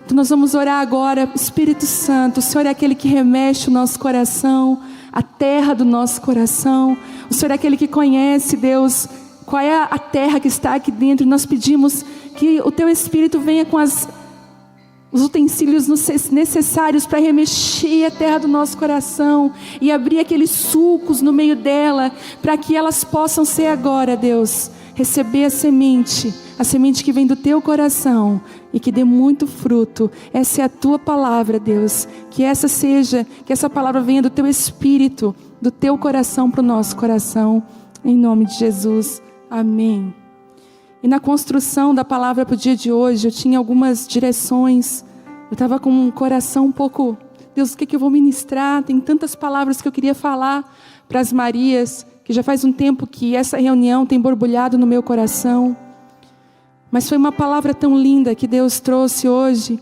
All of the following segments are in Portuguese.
Então nós vamos orar agora. Espírito Santo, o Senhor é aquele que remexe o nosso coração, a terra do nosso coração. O Senhor é aquele que conhece, Deus, qual é a terra que está aqui dentro. Nós pedimos que o Teu Espírito venha com os utensílios necessários para remexer a terra do nosso coração e abrir aqueles sulcos no meio dela, para que elas possam ser agora, Deus, receber a semente que vem do Teu coração e que dê muito fruto. Essa é a Tua palavra, Deus. Que essa palavra venha do Teu Espírito, do Teu coração para o nosso coração, em nome de Jesus, amém. E na construção da palavra para o dia de hoje, eu tinha algumas direções. Eu estava com um coração um pouco, Deus, o que eu vou ministrar? Tem tantas palavras que eu queria falar para as Marias, que já faz um tempo que essa reunião tem borbulhado no meu coração. Mas foi uma palavra tão linda que Deus trouxe hoje.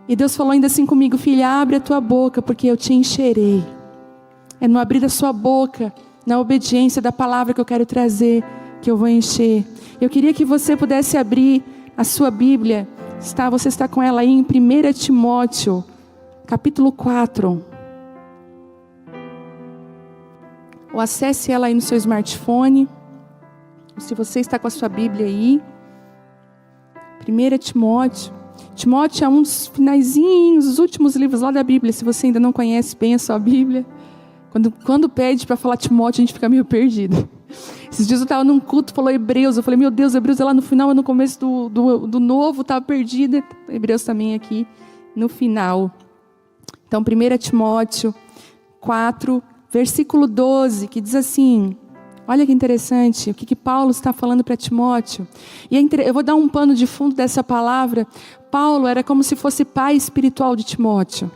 E Deus falou ainda assim comigo: filha, abre a tua boca, porque eu te encherei. É no abrir a sua boca, na obediência da palavra que eu quero trazer, que eu vou encher. Eu queria que você pudesse abrir a sua Bíblia. Você está com ela aí em 1 Timóteo, capítulo 4. Ou acesse ela aí no seu smartphone. Se você está com a sua Bíblia aí. 1 Timóteo. Timóteo é um dos finaizinhos, os últimos livros lá da Bíblia. Se você ainda não conhece bem a sua Bíblia. Quando pede para falar Timóteo, a gente fica meio perdido. Esses dias eu estava num culto, falou Hebreus. Eu falei, meu Deus, Hebreus é lá no final, no começo do novo, estava perdida. Hebreus também aqui no final. Então, 1 Timóteo 4, versículo 12, que diz assim, olha que interessante, o que Paulo está falando para Timóteo. E eu vou dar um pano de fundo dessa palavra. Paulo era como se fosse pai espiritual de Timóteo.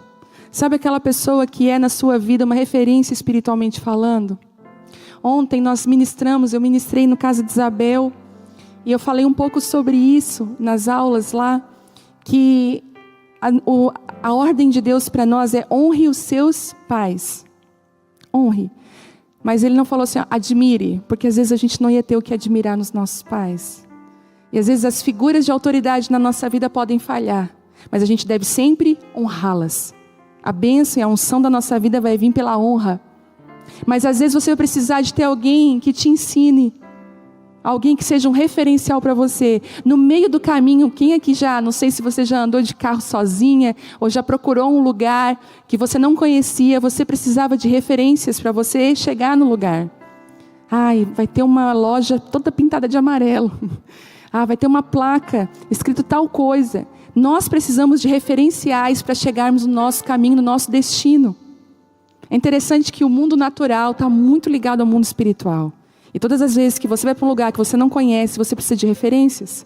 Sabe aquela pessoa que é na sua vida uma referência espiritualmente falando? Ontem eu ministrei no Casa de Isabel, e eu falei um pouco sobre isso nas aulas lá, que a ordem de Deus para nós é honre os seus pais. Honre. Mas ele não falou assim, admire, porque às vezes a gente não ia ter o que admirar nos nossos pais. E às vezes as figuras de autoridade na nossa vida podem falhar, mas a gente deve sempre honrá-las. A bênção e a unção da nossa vida vai vir pela honra. Mas às vezes você vai precisar de ter alguém que te ensine, alguém que seja um referencial para você. No meio do caminho, quem aqui não sei se você já andou de carro sozinha, ou já procurou um lugar que você não conhecia, você precisava de referências para você chegar no lugar. Vai ter uma loja toda pintada de amarelo. Vai ter uma placa escrito tal coisa. Nós precisamos de referenciais para chegarmos no nosso caminho, no nosso destino. É interessante que o mundo natural está muito ligado ao mundo espiritual. E todas as vezes que você vai para um lugar que você não conhece, você precisa de referências.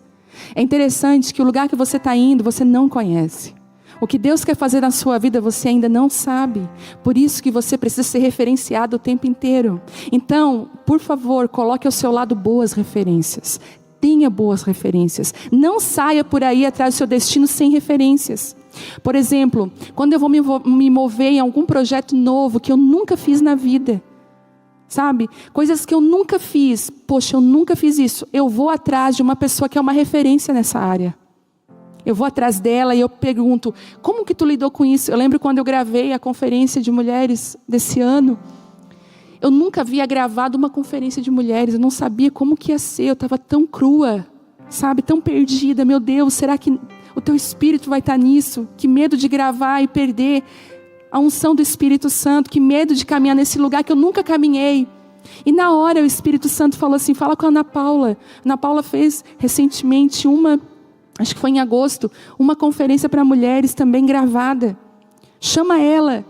É interessante que o lugar que você está indo, você não conhece. O que Deus quer fazer na sua vida, você ainda não sabe. Por isso que você precisa ser referenciado o tempo inteiro. Então, por favor, coloque ao seu lado boas referências. Tenha boas referências. Não saia por aí atrás do seu destino sem referências. Por exemplo, quando eu vou me mover em algum projeto novo que eu nunca fiz na vida, sabe? Coisas que eu nunca fiz. Poxa, eu nunca fiz isso. Eu vou atrás de uma pessoa que é uma referência nessa área. Eu vou atrás dela e eu pergunto, como que tu lidou com isso? Eu lembro quando eu gravei a conferência de mulheres desse ano. Eu nunca havia gravado uma conferência de mulheres. Eu não sabia como que ia ser. Eu estava tão crua, sabe? Tão perdida. Meu Deus, será que o teu Espírito vai estar nisso? Que medo de gravar e perder a unção do Espírito Santo. Que medo de caminhar nesse lugar que eu nunca caminhei. E na hora o Espírito Santo falou assim, fala com a Ana Paula. Ana Paula fez recentemente acho que foi em agosto, uma conferência para mulheres também gravada. Chama ela.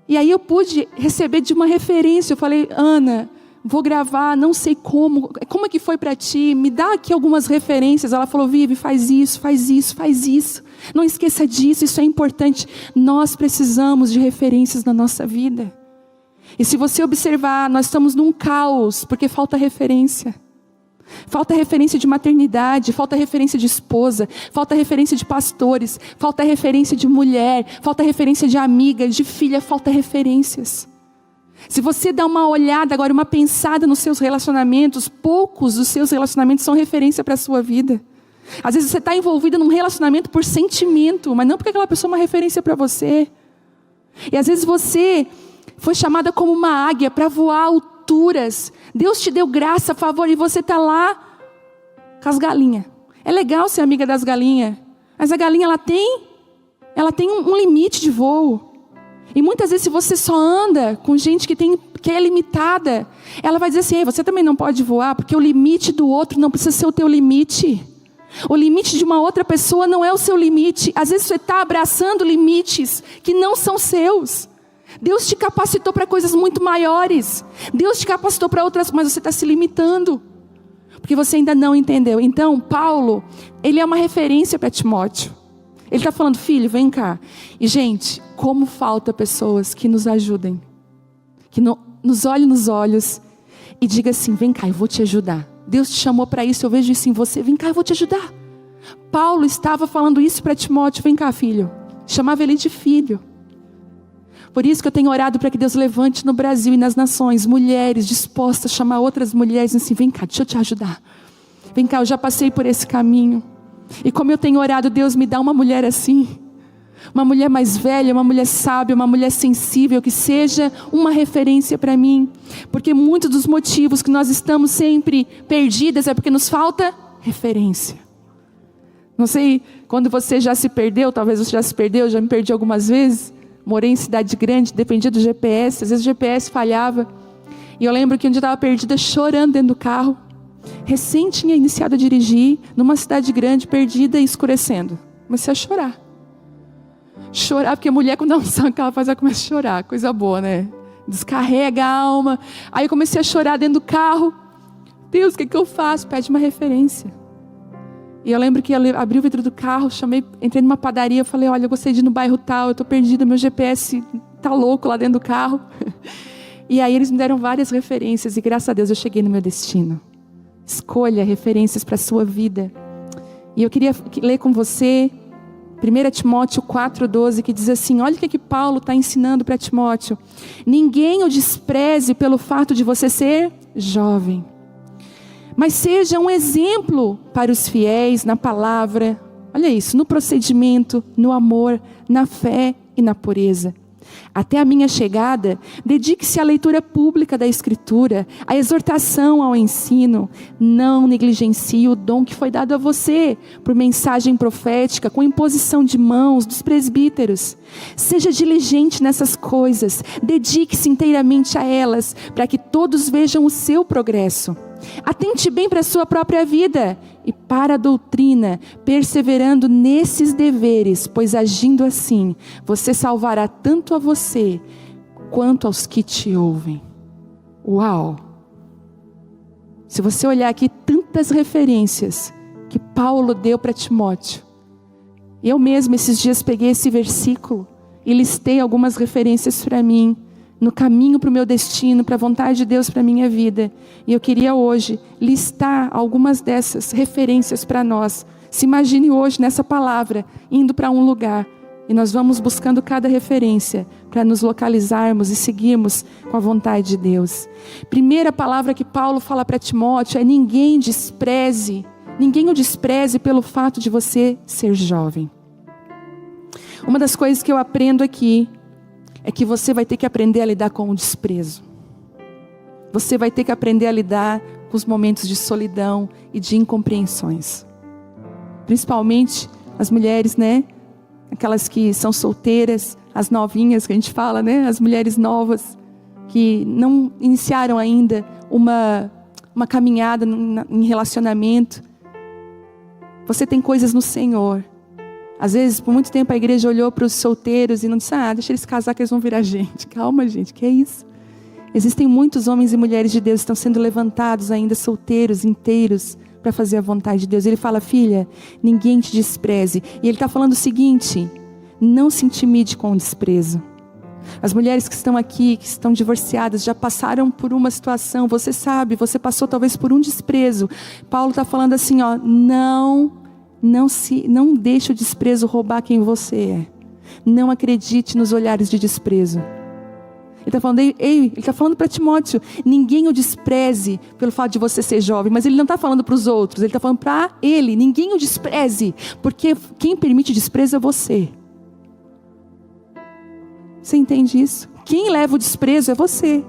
E aí eu pude receber de uma referência. Eu falei, Ana, vou gravar, não sei como é que foi para ti? Me dá aqui algumas referências. Ela falou, Vivi, faz isso, faz isso, faz isso. Não esqueça disso, isso é importante. Nós precisamos de referências na nossa vida. E se você observar, nós estamos num caos, porque falta referência. Falta referência de maternidade, falta referência de esposa, falta referência de pastores, falta referência de mulher, falta referência de amiga, de filha, falta referências. Se você dá uma olhada agora, uma pensada nos seus relacionamentos, poucos dos seus relacionamentos são referência para a sua vida. Às vezes você está envolvida num relacionamento por sentimento, mas não porque aquela pessoa é uma referência para você. E às vezes você foi chamada como uma águia para voar alturas. Deus te deu graça, favor, e você está lá com as galinhas. É legal ser amiga das galinhas, mas a galinha ela tem um limite de voo. E muitas vezes se você só anda com gente que é limitada, ela vai dizer assim: ei, você também não pode voar, porque o limite do outro não precisa ser o teu limite. O limite de uma outra pessoa não é o seu limite. Às vezes você está abraçando limites que não são seus. Deus te capacitou para coisas muito maiores. Deus te capacitou para outras, mas você está se limitando, porque você ainda não entendeu. Então Paulo, ele é uma referência para Timóteo. Ele está falando: filho, vem cá. E gente, como falta pessoas que nos ajudem, que nos olhem nos olhos e diga assim: vem cá, eu vou te ajudar. Deus te chamou para isso, eu vejo isso em você, vem cá, eu vou te ajudar. Paulo estava falando isso para Timóteo: vem cá, filho. Chamava ele de filho. Por isso que eu tenho orado para que Deus levante no Brasil e nas nações mulheres dispostas a chamar outras mulheres assim: vem cá, deixa eu te ajudar. Vem cá, eu já passei por esse caminho. E como eu tenho orado, Deus me dá uma mulher assim. Uma mulher mais velha, uma mulher sábia, uma mulher sensível, que seja uma referência para mim. Porque muitos dos motivos que nós estamos sempre perdidas é porque nos falta referência. Não sei, quando você já se perdeu, talvez você já se perdeu, já me perdi algumas vezes. Morei em cidade grande, dependia do GPS, às vezes o GPS falhava. E eu lembro que um dia eu estava perdida, chorando dentro do carro. Recém tinha iniciado a dirigir, numa cidade grande, perdida e escurecendo. Comecei a chorar. Chorar, porque a mulher quando ela sabe o que ela faz, ela começa a chorar. Coisa boa, né? Descarrega a alma. Aí eu comecei a chorar dentro do carro. Deus, o que eu faço? Pede uma referência. E eu lembro que eu abri o vidro do carro, entrei numa padaria, falei: olha, eu gostei de ir no bairro tal, eu estou perdida, meu GPS está louco lá dentro do carro. E aí eles me deram várias referências e graças a Deus eu cheguei no meu destino. Escolha referências para a sua vida. E eu queria ler com você 1 Timóteo 4,12, que diz assim: olha o que Paulo está ensinando para Timóteo. Ninguém o despreze pelo fato de você ser jovem, mas seja um exemplo para os fiéis na palavra, olha isso, no procedimento, no amor, na fé e na pureza. Até a minha chegada, dedique-se à leitura pública da Escritura, à exortação ao ensino. Não negligencie o dom que foi dado a você, por mensagem profética, com imposição de mãos dos presbíteros. Seja diligente nessas coisas, dedique-se inteiramente a elas, para que todos vejam o seu progresso. Atente bem para a sua própria vida e para a doutrina, perseverando nesses deveres, pois agindo assim, você salvará tanto a você, quanto aos que te ouvem. Uau! Se você olhar aqui, tantas referências que Paulo deu para Timóteo. Eu mesmo esses dias peguei esse versículo e listei algumas referências para mim, no caminho para o meu destino, para a vontade de Deus para a minha vida. E eu queria hoje listar algumas dessas referências para nós. Se imagine hoje nessa palavra, indo para um lugar, e nós vamos buscando cada referência, para nos localizarmos e seguirmos com a vontade de Deus. Primeira palavra que Paulo fala para Timóteo é: ninguém o despreze pelo fato de você ser jovem. Uma das coisas que eu aprendo aqui, é que você vai ter que aprender a lidar com o desprezo. Você vai ter que aprender a lidar com os momentos de solidão e de incompreensões. Principalmente as mulheres, né? Aquelas que são solteiras, as novinhas que a gente fala, né? As mulheres novas que não iniciaram ainda uma caminhada em relacionamento. Você tem coisas no Senhor. Às vezes, por muito tempo, a igreja olhou para os solteiros e não disse: deixa eles casar que eles vão virar gente. Calma, gente, que é isso? Existem muitos homens e mulheres de Deus que estão sendo levantados ainda solteiros, inteiros, para fazer a vontade de Deus. Ele fala: filha, ninguém te despreze. E ele está falando o seguinte: não se intimide com o desprezo. As mulheres que estão aqui, que estão divorciadas, já passaram por uma situação, você sabe, você passou talvez por um desprezo. Paulo está falando assim, não deixe o desprezo roubar quem você é. Não acredite nos olhares de desprezo. Ele está falando, ele está falando para Timóteo, ninguém o despreze pelo fato de você ser jovem, mas ele não está falando para os outros, ele está falando para ele, ninguém o despreze, porque quem permite desprezo é você. Você entende isso? Quem leva o desprezo é você.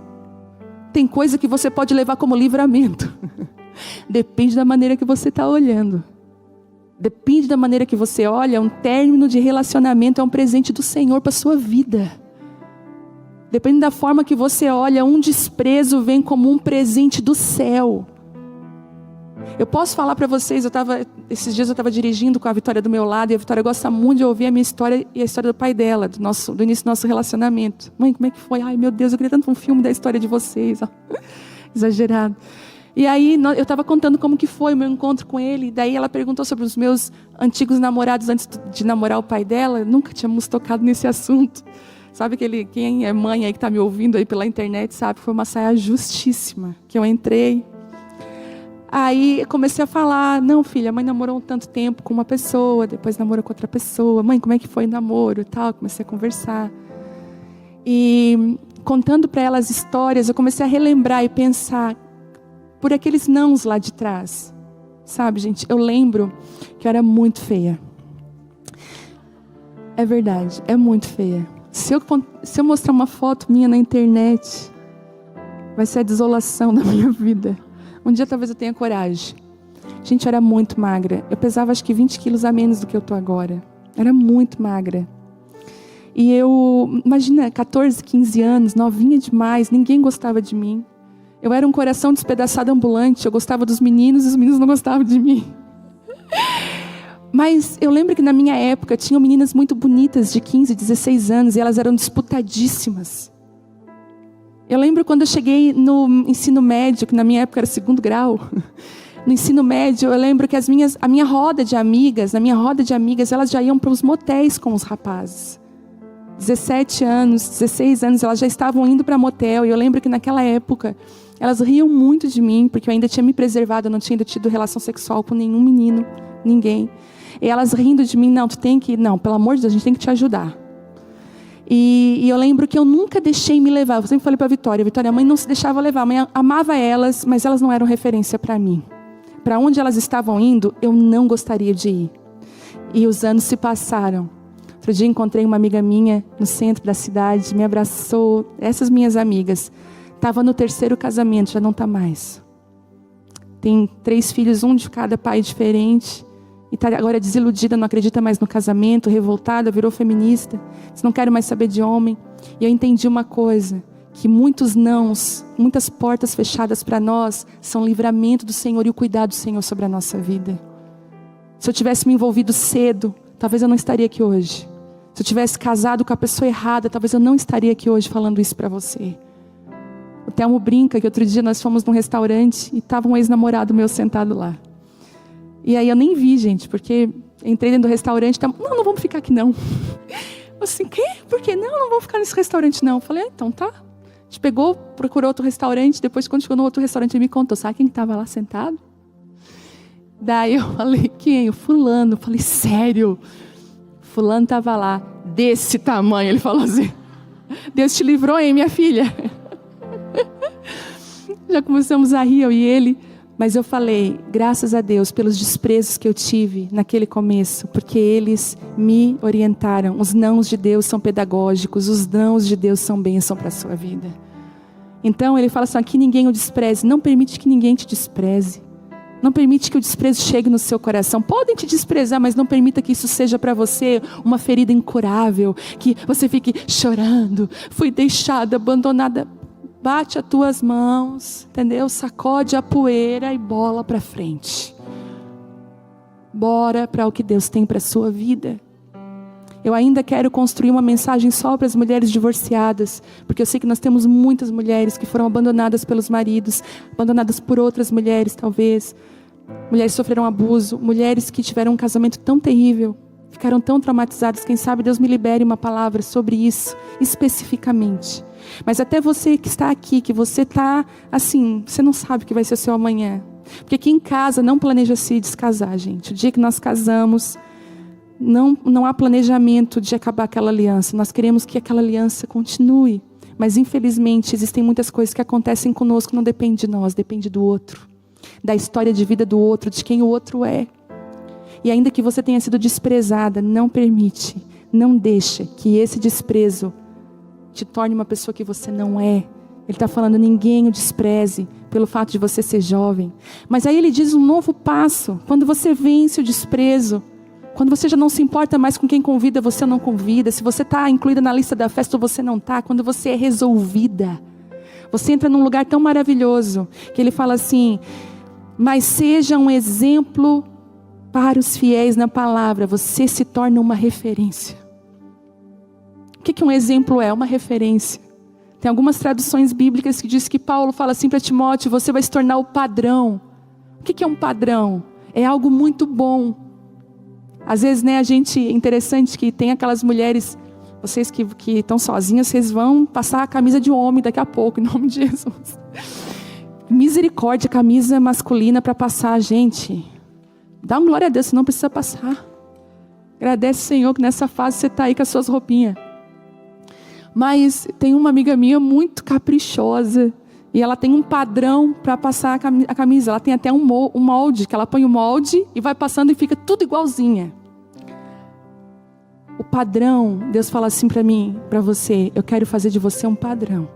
Tem coisa que você pode levar como livramento. Depende da maneira que você está olhando. Depende da maneira que você olha, um término de relacionamento é um presente do Senhor para a sua vida. Depende da forma que você olha, um desprezo vem como um presente do céu. Eu posso falar para vocês, esses dias eu estava dirigindo com a Vitória do meu lado, e a Vitória gosta muito de ouvir a minha história e a história do pai dela, do início do nosso relacionamento. Mãe, como é que foi? Ai, meu Deus, eu queria tanto um filme da história de vocês. Exagerado. E aí eu estava contando como que foi o meu encontro com ele. Daí ela perguntou sobre os meus antigos namorados antes de namorar o pai dela. Nunca tínhamos tocado nesse assunto. Sabe quem é mãe aí que está me ouvindo aí pela internet, sabe? Foi uma saia justíssima que eu entrei. Aí eu comecei a falar, não filha, a mãe namorou um tanto tempo com uma pessoa, depois namorou com outra pessoa. Mãe, como é que foi o namoro e tal? Comecei a conversar. E contando para ela as histórias, eu comecei a relembrar e pensar por aqueles nãos lá de trás. Sabe, gente, eu lembro que eu era muito feia. É verdade, é muito feia. Se eu mostrar uma foto minha na internet, vai ser a desolação da minha vida. Um dia talvez eu tenha coragem. Gente, eu era muito magra. Eu pesava acho que 20 quilos a menos do que eu estou agora. Era muito magra. E eu, imagina, 14, 15 anos, novinha demais, ninguém gostava de mim. Eu era um coração despedaçado ambulante, eu gostava dos meninos e os meninos não gostavam de mim. Mas eu lembro que na minha época tinham meninas muito bonitas de 15, 16 anos e elas eram disputadíssimas. Eu lembro quando eu cheguei no ensino médio, que na minha época era 2º grau. No ensino médio eu lembro que a minha roda de amigas, elas já iam para os motéis com os rapazes. 17 anos, 16 anos, elas já estavam indo para motel. E eu lembro que naquela época elas riam muito de mim, porque eu ainda tinha me preservado, eu não tinha ainda tido relação sexual com nenhum menino, ninguém. E elas rindo de mim, não, pelo amor de Deus, a gente tem que te ajudar. E eu lembro que eu nunca deixei me levar. Eu sempre falei para a Vitória, a mãe não se deixava levar, a mãe amava elas, mas elas não eram referência para mim. Para onde elas estavam indo, eu não gostaria de ir. E os anos se passaram. Outro dia encontrei uma amiga minha no centro da cidade, me abraçou. Essas minhas amigas, estava no 3º casamento, já não está mais. Tem 3 filhos, um de cada pai diferente. E está agora desiludida, não acredita mais no casamento, revoltada, virou feminista. Diz, não quero mais saber de homem. E eu entendi uma coisa, que muitos nãos, muitas portas fechadas para nós, são livramento do Senhor e o cuidado do Senhor sobre a nossa vida. Se eu tivesse me envolvido cedo, talvez eu não estaria aqui hoje. Se eu tivesse casado com a pessoa errada, talvez eu não estaria aqui hoje falando isso para você. O Telmo brinca que outro dia nós fomos num restaurante e estava um ex-namorado meu sentado lá. E aí eu nem vi, gente, porque entrei dentro do restaurante, não vamos ficar aqui não. Eu assim, quê? Por quê? Não vamos ficar nesse restaurante não. Eu falei, então tá. A gente pegou, procurou outro restaurante, depois quando chegou no outro restaurante ele me contou, sabe quem estava lá sentado? Daí eu falei, quem? O fulano. Eu falei, sério? Fulano estava lá, desse tamanho, ele falou assim, Deus te livrou, hein, minha filha? Já começamos a rir, eu e ele. Mas eu falei, graças a Deus pelos desprezos que eu tive naquele começo, porque eles me orientaram. Os nãos de Deus são pedagógicos, os nãos de Deus são bênção para a sua vida. Então ele fala assim, que ninguém o despreze, não permite que ninguém te despreze. Não permite que o desprezo chegue no seu coração. Podem te desprezar, mas não permita que isso seja para você uma ferida incurável, que você fique chorando, fui deixada, abandonada. Bate as tuas mãos, entendeu? Sacode a poeira e bola para frente. Bora para o que Deus tem para a sua vida. Eu ainda quero construir uma mensagem só para as mulheres divorciadas, porque eu sei que nós temos muitas mulheres que foram abandonadas pelos maridos, abandonadas por outras mulheres talvez. Mulheres que sofreram abuso, mulheres que tiveram um casamento tão terrível, ficaram tão traumatizadas. Quem sabe Deus me libere uma palavra sobre isso, especificamente. Mas até você que está aqui, que você está assim, você não sabe o que vai ser o seu amanhã. Porque quem casa não planeja se descasar, gente. O dia que nós casamos, não há planejamento de acabar aquela aliança. Nós queremos que aquela aliança continue. Mas infelizmente existem muitas coisas que acontecem conosco que não dependem de nós, depende do outro, da história de vida do outro, de quem o outro é. E ainda que você tenha sido desprezada, não permite, não deixa que esse desprezo te torne uma pessoa que você não é. Ele está falando, ninguém o despreze pelo fato de você ser jovem. Mas aí ele diz um novo passo, quando você vence o desprezo, quando você já não se importa mais com quem convida, você não convida. Se você está incluída na lista da festa ou você não está. Quando você é resolvida. Você entra num lugar tão maravilhoso. Que ele fala assim. Mas seja um exemplo para os fiéis na palavra. Você se torna uma referência. O que um exemplo é? Uma referência. Tem algumas traduções bíblicas que diz que Paulo fala assim para Timóteo. Você vai se tornar o padrão. O que é um padrão? É algo muito bom. Às vezes, né, a gente, interessante que tem aquelas mulheres, vocês que estão sozinhas, vocês vão passar a camisa de homem daqui a pouco, em nome de Jesus. Misericórdia, camisa masculina para passar, gente. Dá uma glória a Deus, você não precisa passar. Agradece, Senhor, que nessa fase você está aí com as suas roupinhas. Mas tem uma amiga minha muito caprichosa, e ela tem um padrão para passar a camisa. Ela tem até um molde, que ela põe o molde e vai passando e fica tudo igualzinha. O padrão, Deus fala assim para mim, para você, eu quero fazer de você um padrão.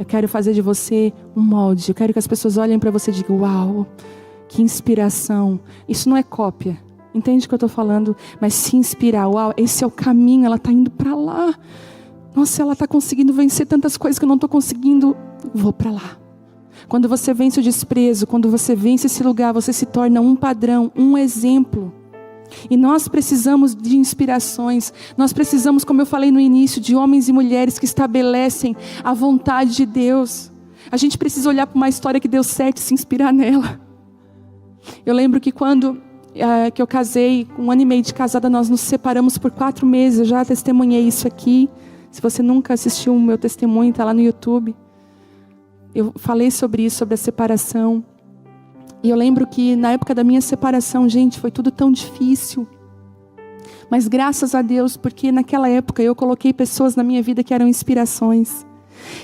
Eu quero fazer de você um molde. Eu quero que as pessoas olhem para você e digam, uau, que inspiração. Isso não é cópia, entende o que eu estou falando? Mas se inspirar, uau, esse é o caminho, ela está indo para lá. Nossa, ela está conseguindo vencer tantas coisas que eu não estou conseguindo. Vou para lá. Quando você vence o desprezo, quando você vence esse lugar, você se torna um padrão, um exemplo. E nós precisamos de inspirações. Nós precisamos, como eu falei no início, de homens e mulheres que estabelecem a vontade de Deus. A gente precisa olhar para uma história que deu certo e se inspirar nela. Eu lembro que quando que eu casei, 1 ano e meio de casada, nós nos separamos por 4 meses. Eu já testemunhei isso aqui. Se você nunca assistiu o meu testemunho, está lá no YouTube. Eu falei sobre isso, sobre a separação. E eu lembro que na época da minha separação, gente, foi tudo tão difícil. Mas graças a Deus, porque naquela época eu coloquei pessoas na minha vida que eram inspirações.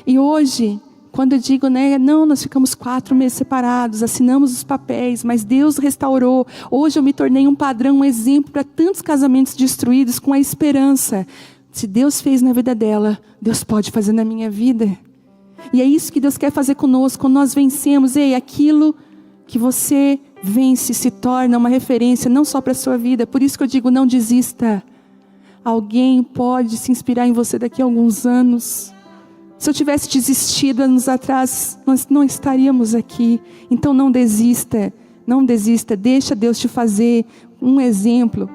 E hoje, quando eu digo, né, não, nós ficamos 4 meses separados, assinamos os papéis, mas Deus restaurou. Hoje eu me tornei um padrão, um exemplo para tantos casamentos destruídos com a esperança. Se Deus fez na vida dela, Deus pode fazer na minha vida. E é isso que Deus quer fazer conosco, quando nós vencemos. Ei, aquilo que você vence se torna uma referência, não só para a sua vida. Por isso que eu digo, não desista. Alguém pode se inspirar em você daqui a alguns anos. Se eu tivesse desistido anos atrás, nós não estaríamos aqui. Então não desista, não desista. Deixa Deus te fazer um exemplo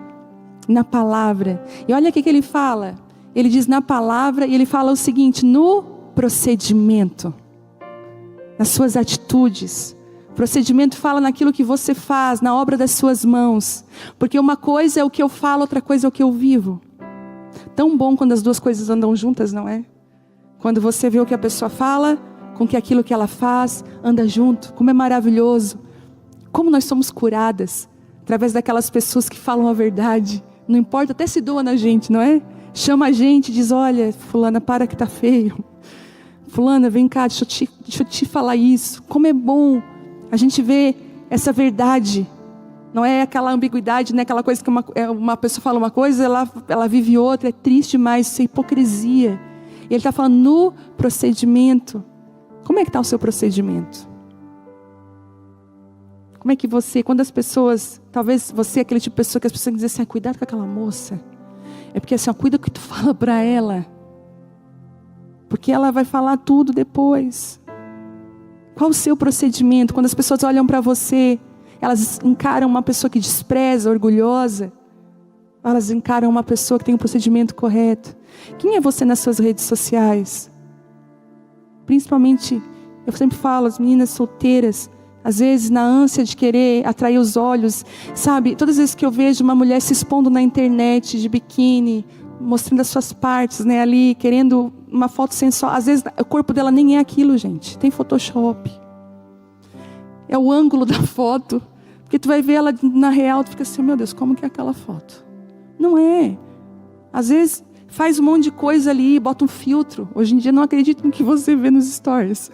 na palavra. E olha o que ele fala. Ele diz na palavra e ele fala o seguinte, no procedimento, nas suas atitudes. Procedimento fala naquilo que você faz, na obra das suas mãos. Porque uma coisa é o que eu falo, outra coisa é o que eu vivo. Tão bom quando as duas coisas andam juntas, não é? Quando você vê o que a pessoa fala, com que aquilo que ela faz, anda junto. Como é maravilhoso. Como nós somos curadas, através daquelas pessoas que falam a verdade. Não importa, até se doa na gente, não é? Chama a gente, diz, olha, fulana, para que tá feio. Fulana, vem cá, deixa eu te falar isso. Como é bom a gente ver essa verdade. Não é aquela ambiguidade, né? Aquela coisa que uma pessoa fala uma coisa, ela vive outra. É triste demais, isso é hipocrisia. E ele está falando no procedimento. Como é que está o seu procedimento? Como é que você, quando as pessoas, talvez você é aquele tipo de pessoa que as pessoas dizem assim, cuidado com aquela moça. É porque assim, cuida o que tu fala para ela. Porque ela vai falar tudo depois. Qual o seu procedimento? Quando as pessoas olham para você, elas encaram uma pessoa que despreza, orgulhosa. Elas encaram uma pessoa que tem um procedimento correto. Quem é você nas suas redes sociais? Principalmente, eu sempre falo, as meninas solteiras, às vezes na ânsia de querer atrair os olhos, sabe? Todas as vezes que eu vejo uma mulher se expondo na internet de biquíni, mostrando as suas partes, né, ali, querendo uma foto sensual. Às vezes o corpo dela nem é aquilo, gente. Tem Photoshop. É o ângulo da foto. Porque tu vai ver ela na real, tu fica assim, meu Deus, como que é aquela foto? Não é. Às vezes Faz um monte de coisa ali, bota um filtro. Hoje em dia não acredito no que você vê nos stories.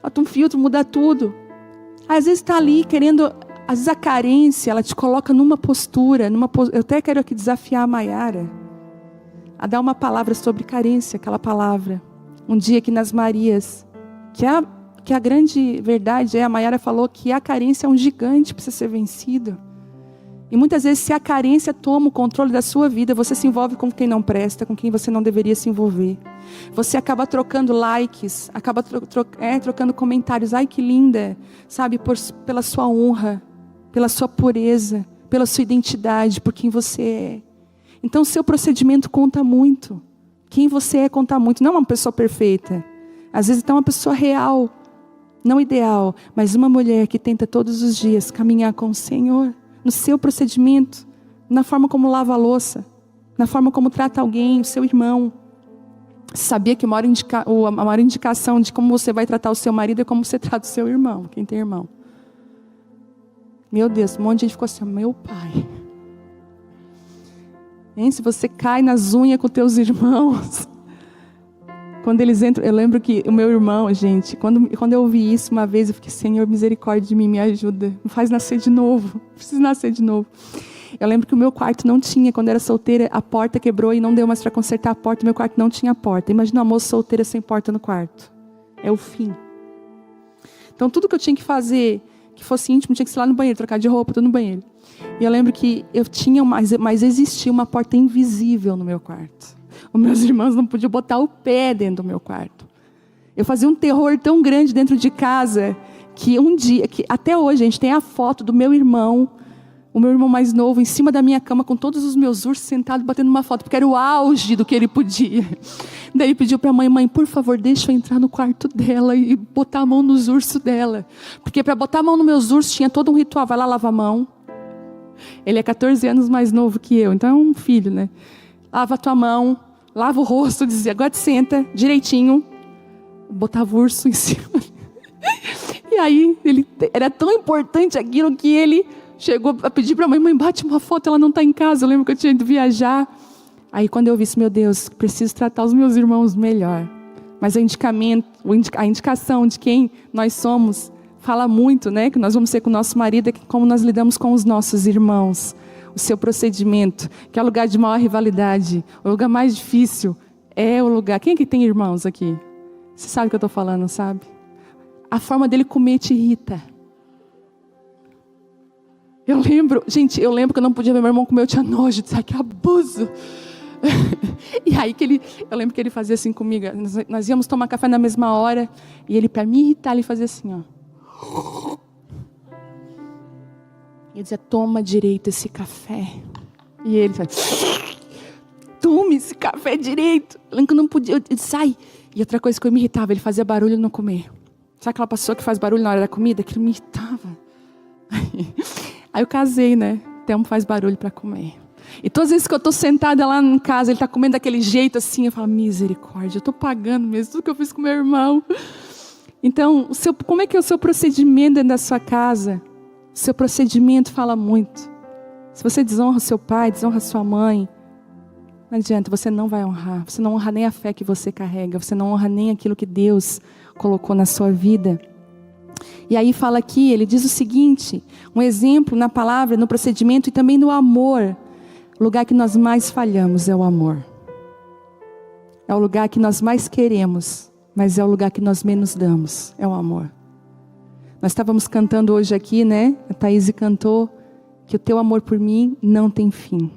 Bota um filtro, muda tudo. Às vezes está ali querendo... Às vezes a carência, ela te coloca numa postura. Eu até quero aqui desafiar a Maiara a dar uma palavra sobre carência, aquela palavra. Um dia aqui nas Marias, que a grande verdade é, a Maiara falou que a carência é um gigante, precisa ser vencido. E muitas vezes, se a carência toma o controle da sua vida, você se envolve com quem não presta, com quem você não deveria se envolver. Você acaba trocando likes, acaba trocando comentários. Ai, que linda, sabe? Pela sua honra, pela sua pureza, pela sua identidade, por quem você é. Então, o seu procedimento conta muito. Quem você é conta muito. Não é uma pessoa perfeita. Às vezes, é uma pessoa real, não ideal, mas uma mulher que tenta todos os dias caminhar com o Senhor. No seu procedimento, na forma como lava a louça, na forma como trata alguém, o seu irmão. Você sabia que a maior indicação de como você vai tratar o seu marido é como você trata o seu irmão, quem tem irmão. Meu Deus, um monte de gente ficou assim, meu pai. Hein? Se você cai nas unhas com teus irmãos, quando eles entram, eu lembro que o meu irmão, gente, quando eu ouvi isso uma vez, eu fiquei, Senhor, misericórdia de mim, me ajuda, me faz nascer de novo, preciso nascer de novo. Eu lembro que o meu quarto não tinha, quando eu era solteira, a porta quebrou e não deu mais para consertar a porta, meu quarto não tinha porta. Imagina uma moça solteira sem porta no quarto, é o fim. Então tudo que eu tinha que fazer, que fosse íntimo, tinha que ser lá no banheiro, trocar de roupa, tudo no banheiro. E eu lembro que eu tinha, mas existia uma porta invisível no meu quarto. Os meus irmãos não podiam botar o pé dentro do meu quarto. Eu fazia um terror tão grande dentro de casa, que um dia, que até hoje a gente tem a foto do meu irmão, o meu irmão mais novo, em cima da minha cama, com todos os meus ursos sentados, batendo uma foto, porque era o auge do que ele podia. Daí ele pediu para a mãe, por favor, deixa eu entrar no quarto dela e botar a mão nos ursos dela. Porque para botar a mão nos meus ursos tinha todo um ritual, vai lá lavar a mão. Ele é 14 anos mais novo que eu, então é um filho, né? Lava a tua mão, lava o rosto, dizia, agora te senta direitinho. Botava o urso em cima. E aí, era tão importante aquilo que ele chegou a pedir para a mãe, bate uma foto, ela não está em casa. Eu lembro que eu tinha ido viajar. Aí quando eu vi isso, meu Deus, preciso tratar os meus irmãos melhor. Mas a indicação de quem nós somos, fala muito, né? Que nós vamos ser com o nosso marido, é como nós lidamos com os nossos irmãos. O seu procedimento, que é o lugar de maior rivalidade, o lugar mais difícil é o lugar... Quem é que tem irmãos aqui? Você sabe o que eu estou falando, sabe? A forma dele comer te irrita. Eu lembro que eu não podia ver meu irmão comer, eu tinha nojo, disse, que abuso. E aí eu lembro que ele fazia assim comigo, nós íamos tomar café na mesma hora, e ele, para me irritar, ele fazia assim, ó. Eu dizia, toma direito esse café. E ele fazia, tome esse café direito. Eu lembro que eu não podia, eu disse, sai. E outra coisa que eu me irritava, ele fazia barulho no comer. Sabe aquela pessoa que faz barulho na hora da comida? Aquilo me irritava. Aí eu casei, né? Então faz barulho para comer. E todas as vezes que eu estou sentada lá em casa, ele está comendo daquele jeito assim, eu falo, misericórdia, eu estou pagando mesmo tudo que eu fiz com meu irmão. Então, como é que é o seu procedimento dentro da sua casa? O seu procedimento fala muito. Se você desonra o seu pai, desonra a sua mãe, não adianta, você não vai honrar. Você não honra nem a fé que você carrega, você não honra nem aquilo que Deus colocou na sua vida. E aí fala aqui, ele diz o seguinte, um exemplo na palavra, no procedimento e também no amor. O lugar que nós mais falhamos é o amor. É o lugar que nós mais queremos, mas é o lugar que nós menos damos, é o amor. Nós estávamos cantando hoje aqui, né? A Thaís cantou que o teu amor por mim não tem fim.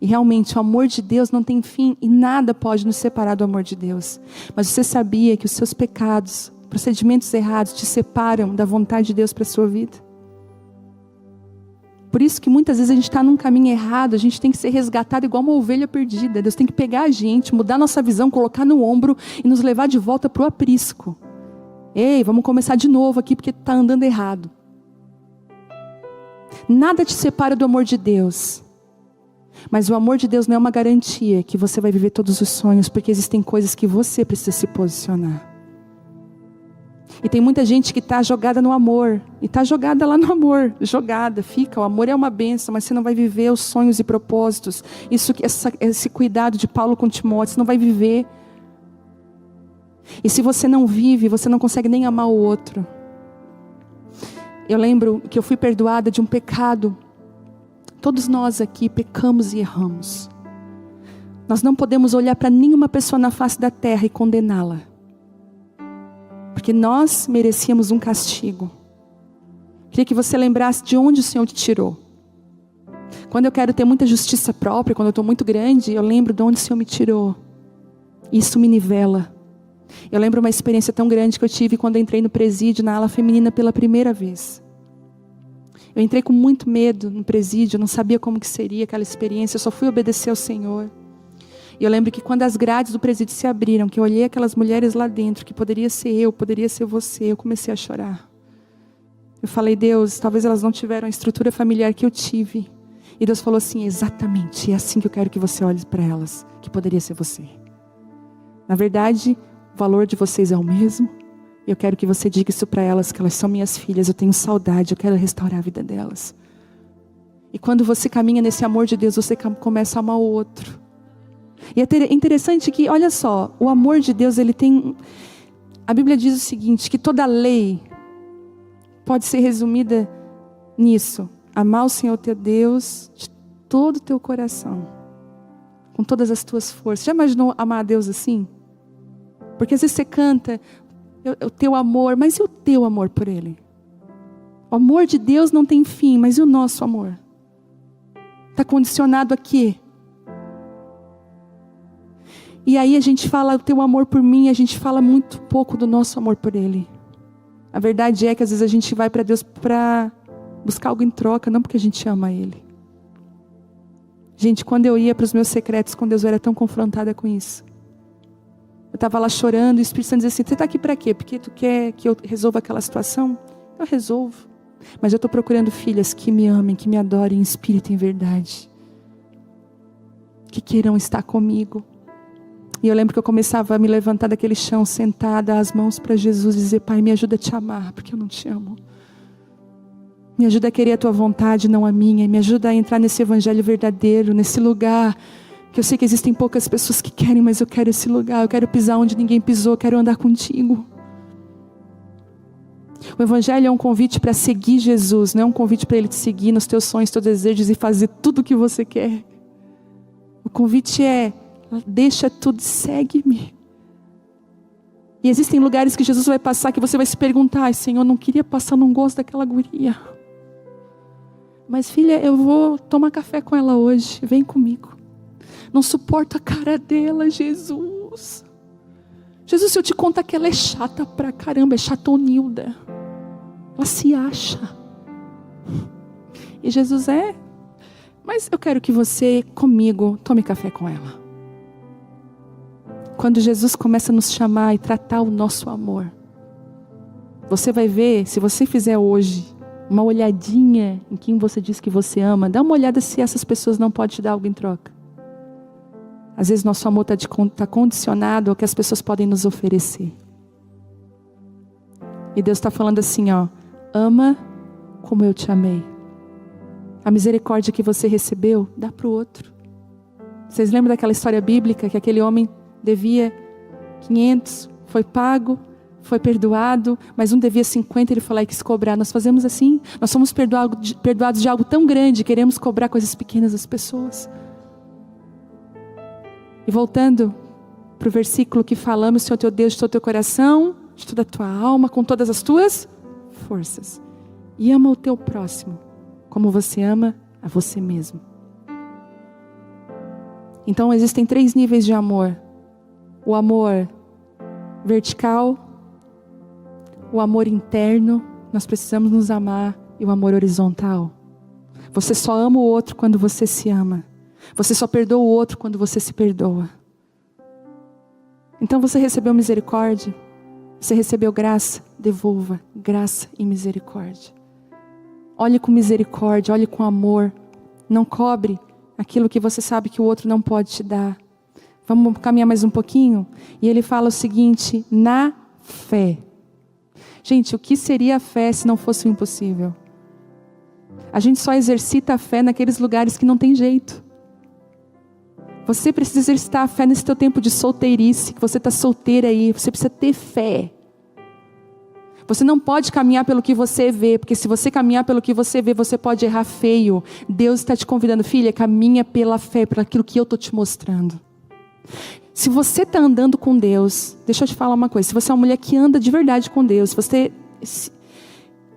E realmente o amor de Deus não tem fim e nada pode nos separar do amor de Deus. Mas você sabia que os seus pecados, procedimentos errados te separam da vontade de Deus para a sua vida? Por isso que muitas vezes a gente está num caminho errado, a gente tem que ser resgatado igual uma ovelha perdida. Deus tem que pegar a gente, mudar nossa visão, colocar no ombro e nos levar de volta para o aprisco. Ei, vamos começar de novo aqui porque está andando errado. Nada te separa do amor de Deus. Mas o amor de Deus não é uma garantia que você vai viver todos os sonhos, porque existem coisas que você precisa se posicionar. E tem muita gente que está jogada no amor. E está jogada lá no amor. Jogada, fica. O amor é uma bênção, mas você não vai viver os sonhos e propósitos. Esse cuidado de Paulo com Timóteo, você não vai viver. E se você não vive, você não consegue nem amar o outro. Eu lembro que eu fui perdoada de um pecado. Todos nós aqui pecamos e erramos. Nós não podemos olhar para nenhuma pessoa na face da terra e condená-la. Porque nós merecíamos um castigo. Queria que você lembrasse de onde o Senhor te tirou. Quando eu quero ter muita justiça própria, quando eu estou muito grande, eu lembro de onde o Senhor me tirou. Isso me nivela. Eu lembro uma experiência tão grande que eu tive quando eu entrei no presídio, na ala feminina pela primeira vez. Eu entrei com muito medo no presídio, eu não sabia como que seria aquela experiência, eu só fui obedecer ao Senhor. E eu lembro que quando as grades do presídio se abriram, que eu olhei aquelas mulheres lá dentro, que poderia ser eu, poderia ser você, eu comecei a chorar. Eu falei, Deus, talvez elas não tiveram a estrutura familiar que eu tive. E Deus falou assim, exatamente, é assim que eu quero que você olhe para elas, que poderia ser você. Na verdade, o valor de vocês é o mesmo. Eu quero que você diga isso para elas, que elas são minhas filhas, eu tenho saudade, eu quero restaurar a vida delas. E quando você caminha nesse amor de Deus, você começa a amar o outro. E é interessante que, olha só, o amor de Deus, ele tem... A Bíblia diz o seguinte, que toda lei pode ser resumida nisso. Amar o Senhor teu Deus de todo o teu coração, com todas as tuas forças. Já imaginou amar a Deus assim? Porque às vezes você canta o teu amor, mas e o teu amor por Ele? O amor de Deus não tem fim, mas e o nosso amor? Está condicionado a quê? E aí a gente fala o teu amor por mim, a gente fala muito pouco do nosso amor por Ele. A verdade é que às vezes a gente vai para Deus para buscar algo em troca, não porque a gente ama Ele. Gente, quando eu ia para os meus secretos com Deus, eu era tão confrontada com isso. Eu estava lá chorando e o Espírito Santo dizia assim, você está aqui para quê? Porque tu quer que eu resolva aquela situação? Eu resolvo. Mas eu estou procurando filhas que me amem, que me adorem em espírito e em verdade. Que queiram estar comigo. E eu lembro que eu começava a me levantar daquele chão, sentada, as mãos para Jesus, e dizer, Pai, me ajuda a te amar, porque eu não te amo. Me ajuda a querer a tua vontade, não a minha. Me ajuda a entrar nesse evangelho verdadeiro, nesse lugar que eu sei que existem poucas pessoas que querem, mas eu quero esse lugar. Eu quero pisar onde ninguém pisou, eu quero andar contigo. O evangelho é um convite para seguir Jesus, não é um convite para Ele te seguir nos teus sonhos, teus desejos e fazer tudo o que você quer. O convite é, deixa tudo, segue-me. E existem lugares que Jesus vai passar que você vai se perguntar, ai Senhor, eu não queria passar, não gosto daquela guria. Mas filha, eu vou tomar café com ela hoje, vem comigo. Não suporto a cara dela, Jesus. Jesus, se eu te contar que ela é chata pra caramba, é chatonilda. Ela se acha. E Jesus mas eu quero que você, comigo, tome café com ela. Quando Jesus começa a nos chamar e tratar o nosso amor, você vai ver, se você fizer hoje uma olhadinha em quem você diz que você ama, dá uma olhada se essas pessoas não podem te dar algo em troca. Às vezes nosso amor está condicionado ao que as pessoas podem nos oferecer. E Deus está falando assim, ama como eu te amei. A misericórdia que você recebeu, dá para o outro. Vocês lembram daquela história bíblica que aquele homem devia 500, foi pago, foi perdoado, mas um devia 50, ele foi lá e quis cobrar. Nós fazemos assim, nós somos perdoados de algo tão grande, queremos cobrar coisas pequenas das pessoas. E voltando para o versículo que falamos, Senhor teu Deus, de todo o teu coração, de toda a tua alma, com todas as tuas forças. E ama o teu próximo, como você ama a você mesmo. Então existem 3 níveis de amor. O amor vertical, o amor interno, nós precisamos nos amar, e o amor horizontal. Você só ama o outro quando você se ama. Você só perdoa o outro quando você se perdoa. Então você recebeu misericórdia, você recebeu graça, devolva graça e misericórdia. Olhe com misericórdia, olhe com amor. Não cobre aquilo que você sabe que o outro não pode te dar. Vamos caminhar mais um pouquinho? E ele fala o seguinte, na fé. Gente, o que seria a fé se não fosse o impossível? A gente só exercita a fé naqueles lugares que não tem jeito. Você precisa exercitar a fé nesse teu tempo de solteirice, que você está solteira aí, você precisa ter fé. Você não pode caminhar pelo que você vê, porque se você caminhar pelo que você vê, você pode errar feio. Deus está te convidando, filha, caminha pela fé, por aquilo que eu estou te mostrando. Se você está andando com Deus, deixa eu te falar uma coisa, se você é uma mulher que anda de verdade com Deus,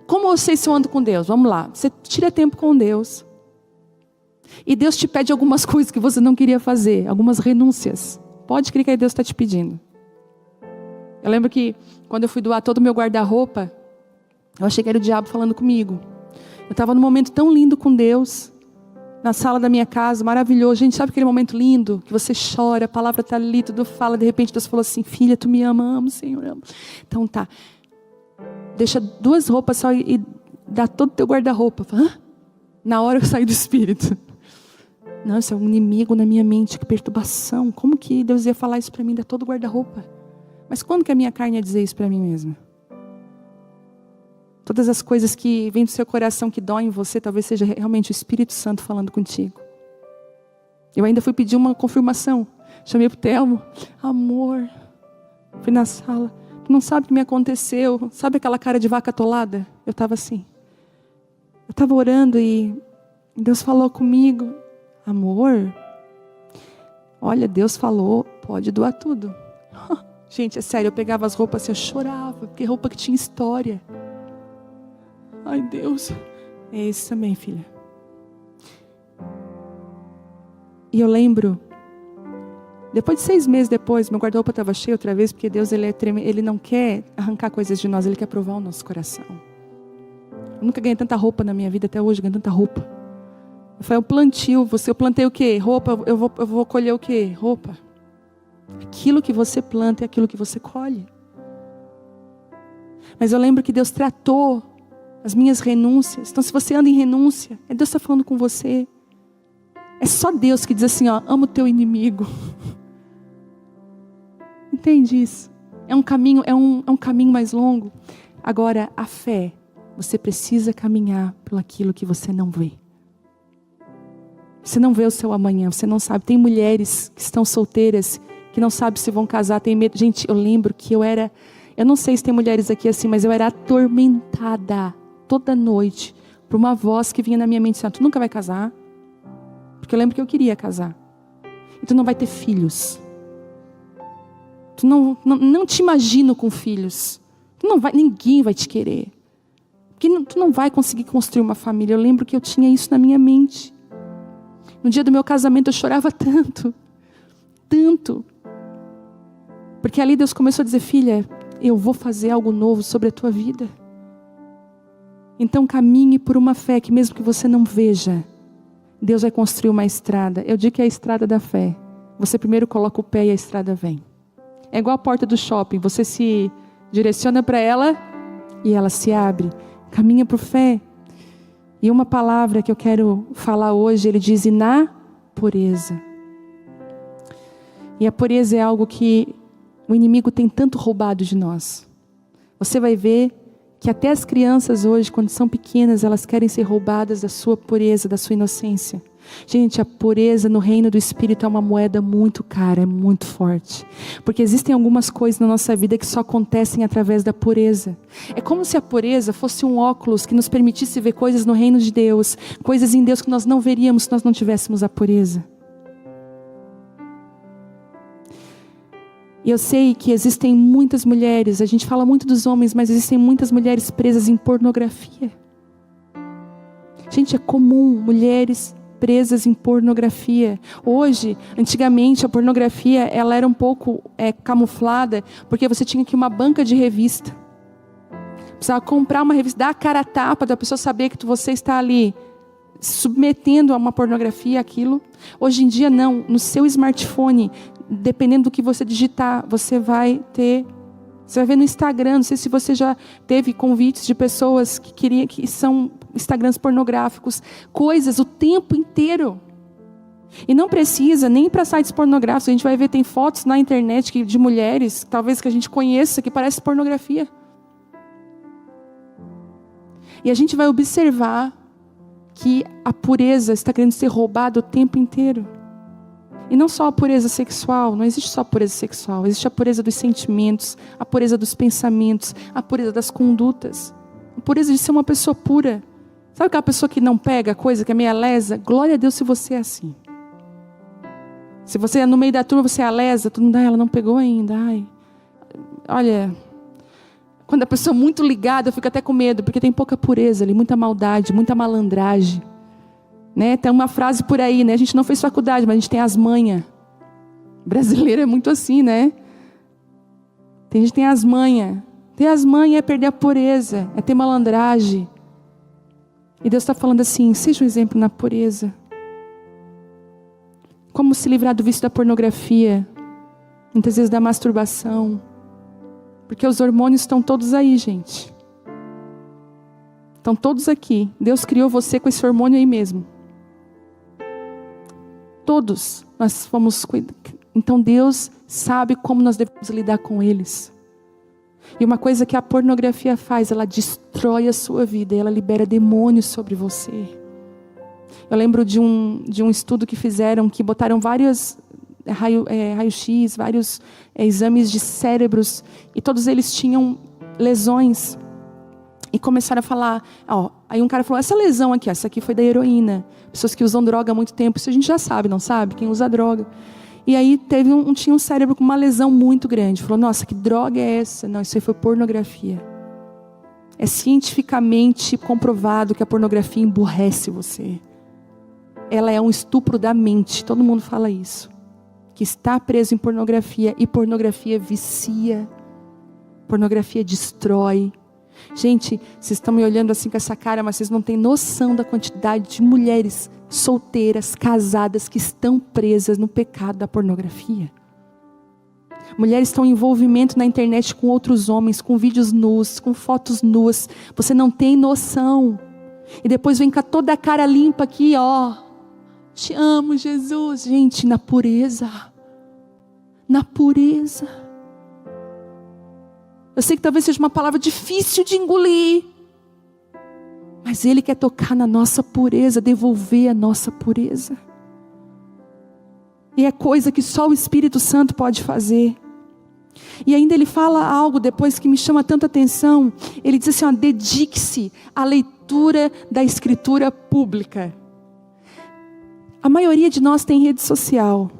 como eu sei se eu ando com Deus? Vamos lá, você tira tempo com Deus. E Deus te pede algumas coisas que você não queria fazer, algumas renúncias. Pode crer que Deus está te pedindo. Eu lembro que quando eu fui doar todo o meu guarda-roupa, eu achei que era o diabo falando comigo. Eu estava num momento tão lindo com Deus, na sala da minha casa, maravilhoso. Gente, sabe aquele momento lindo? Que você chora, a palavra está ali, tudo fala. De repente Deus falou assim, filha, tu me ama, amo, Senhor, amo. Então tá, deixa 2 roupas só e dá todo o teu guarda-roupa. Hã? Na hora eu saí do Espírito. Não, isso é um inimigo na minha mente, que perturbação. Como que Deus ia falar isso para mim, dar todo o guarda-roupa? Mas quando que a minha carne ia dizer isso para mim mesma? Todas as coisas que vêm do seu coração, que doem em você, talvez seja realmente o Espírito Santo falando contigo. Eu ainda fui pedir uma confirmação. Chamei pro Telmo. Amor, fui na sala. Tu não sabe o que me aconteceu? Sabe aquela cara de vaca atolada? Eu estava assim. Eu estava orando e Deus falou comigo. Amor, olha, Deus falou, pode doar tudo. Gente, é sério, eu pegava as roupas assim, eu chorava, porque roupa que tinha história. Ai, Deus. É esse também, filha. E eu lembro, depois de 6 meses depois, meu guarda-roupa estava cheio outra vez, porque Deus, ele não quer arrancar coisas de nós, Ele quer provar o nosso coração. Eu nunca ganhei tanta roupa na minha vida, até hoje, ganhei tanta roupa. Foi um plantio, eu plantei o quê? Roupa, eu vou colher o quê? Roupa. Aquilo que você planta é aquilo que você colhe. Mas eu lembro que Deus tratou as minhas renúncias. Então se você anda em renúncia, Deus está falando com você. É só Deus que diz assim, ó, ama o teu inimigo. Entende isso? É um caminho, é um caminho mais longo. Agora, a fé, você precisa caminhar pelo aquilo que você não vê. Você não vê o seu amanhã, você não sabe. Tem mulheres que estão solteiras, que não sabem se vão casar, tem medo. Gente, eu lembro que eu não sei se tem mulheres aqui assim, mas eu era atormentada toda noite por uma voz que vinha na minha mente assim, tu nunca vai casar? Porque eu lembro que eu queria casar. E tu não vai ter filhos. Tu não te imagino com filhos. Ninguém vai te querer. Porque tu não vai conseguir construir uma família. Eu lembro que eu tinha isso na minha mente. No dia do meu casamento eu chorava tanto. Tanto. Porque ali Deus começou a dizer, filha, eu vou fazer algo novo sobre a tua vida. Então caminhe por uma fé que mesmo que você não veja, Deus vai construir uma estrada. Eu digo que é a estrada da fé. Você primeiro coloca o pé e a estrada vem. É igual a porta do shopping. Você se direciona para ela e ela se abre. Caminha por fé. E uma palavra que eu quero falar hoje, ele diz, e na pureza. E a pureza é algo que o inimigo tem tanto roubado de nós. Você vai ver que até as crianças hoje, quando são pequenas, elas querem ser roubadas da sua pureza, da sua inocência. Gente, a pureza no reino do Espírito é uma moeda muito cara, é muito forte. Porque existem algumas coisas na nossa vida que só acontecem através da pureza. É como se a pureza fosse um óculos que nos permitisse ver coisas no reino de Deus, coisas em Deus que nós não veríamos se nós não tivéssemos a pureza. E eu sei que existem muitas mulheres, a gente fala muito dos homens, mas existem muitas mulheres presas em pornografia. Gente, é comum mulheres presas em pornografia. Hoje, antigamente, a pornografia ela era um pouco camuflada, porque você tinha aqui uma banca de revista. Precisava comprar uma revista, dar a cara a tapa da pessoa saber que você está ali submetendo a uma pornografia aquilo. Hoje em dia não, no seu smartphone, dependendo do que você digitar, você vai ver no Instagram, não sei se você já teve convites de pessoas que são Instagrams pornográficos, coisas o tempo inteiro. E não precisa nem para sites pornográficos, a gente vai ver, tem fotos na internet de mulheres, talvez que a gente conheça, que parece pornografia. E a gente vai observar que a pureza está querendo ser roubada o tempo inteiro. E não só a pureza sexual, não existe só a pureza sexual, existe a pureza dos sentimentos, a pureza dos pensamentos, a pureza das condutas, a pureza de ser uma pessoa pura. Sabe aquela pessoa que não pega coisa, que é meia lesa? Glória a Deus se você é assim. Se você é no meio da turma, você é lesa, todo mundo, ela não pegou ainda. Ai. Olha, quando a pessoa é muito ligada, eu fico até com medo, porque tem pouca pureza ali, muita maldade, muita malandragem. Né? Tem uma frase por aí, né? A gente não fez faculdade, mas a gente tem as manhas. Brasileiro é muito assim, né? Tem gente que tem as manhas. Ter as manhas é perder a pureza, é ter malandragem. E Deus está falando assim, seja um exemplo na pureza. Como se livrar do vício da pornografia, muitas vezes da masturbação. Porque os hormônios estão todos aí, gente. Estão todos aqui. Deus criou você com esse hormônio aí mesmo. Todos nós fomos cuidar. Então Deus sabe como nós devemos lidar com eles. E uma coisa que a pornografia faz, ela destrói a sua vida, ela libera demônios sobre você. Eu lembro de um estudo que fizeram, que botaram vários raio-x, vários exames de cérebros, e todos eles tinham lesões. E começaram a falar, aí um cara falou, essa lesão aqui, essa aqui foi da heroína. Pessoas que usam droga há muito tempo, isso a gente já sabe, não sabe? Quem usa droga. E aí teve tinha um cérebro com uma lesão muito grande. Falou, nossa, que droga é essa? Não, isso aí foi pornografia. É cientificamente comprovado que a pornografia emburrece você. Ela é um estupro da mente, todo mundo fala isso. Que está preso em pornografia, e pornografia vicia. Pornografia destrói. Gente, vocês estão me olhando assim com essa cara, mas vocês não têm noção da quantidade de mulheres solteiras, casadas, que estão presas no pecado da pornografia. Mulheres estão em envolvimento na internet com outros homens, com vídeos nus, com fotos nuas. Você não tem noção. E depois vem com toda a cara limpa aqui, te amo, Jesus. Gente, na pureza. Na pureza. Eu sei que talvez seja uma palavra difícil de engolir. Mas Ele quer tocar na nossa pureza, devolver a nossa pureza. E é coisa que só o Espírito Santo pode fazer. E ainda Ele fala algo depois que me chama tanta atenção. Ele diz assim, dedique-se à leitura da Escritura pública. A maioria de nós tem rede social.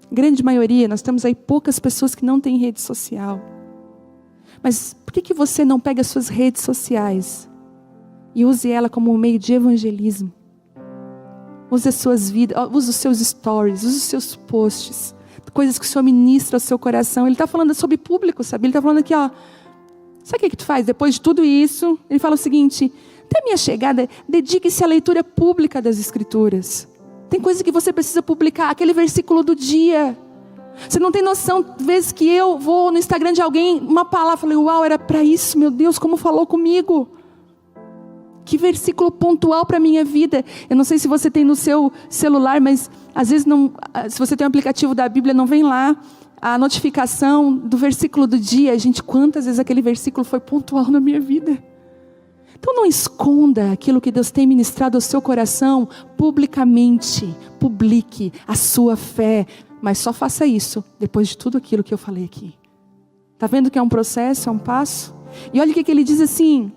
Grande maioria, nós temos aí poucas pessoas que não têm rede social. Mas por que você não pega as suas redes sociais e use ela como um meio de evangelismo? Use as suas vidas, use os seus stories, use os seus posts, coisas que o Senhor ministra ao seu coração. Ele está falando sobre público, sabe? Ele está falando aqui, sabe o que tu faz? Depois de tudo isso, ele fala o seguinte, até a minha chegada, dedique-se à leitura pública das Escrituras. Tem coisa que você precisa publicar, aquele versículo do dia. Você não tem noção, vezes que eu vou no Instagram de alguém, uma palavra, falei, uau, era para isso, meu Deus, como falou comigo. Que versículo pontual para a minha vida. Eu não sei se você tem no seu celular, mas às vezes não, se você tem um aplicativo da Bíblia, não vem lá a notificação do versículo do dia. Gente, quantas vezes aquele versículo foi pontual na minha vida. Então não esconda aquilo que Deus tem ministrado ao seu coração publicamente. Publique a sua fé. Mas só faça isso depois de tudo aquilo que eu falei aqui. Está vendo que é um processo, é um passo? E olha o que ele diz assim.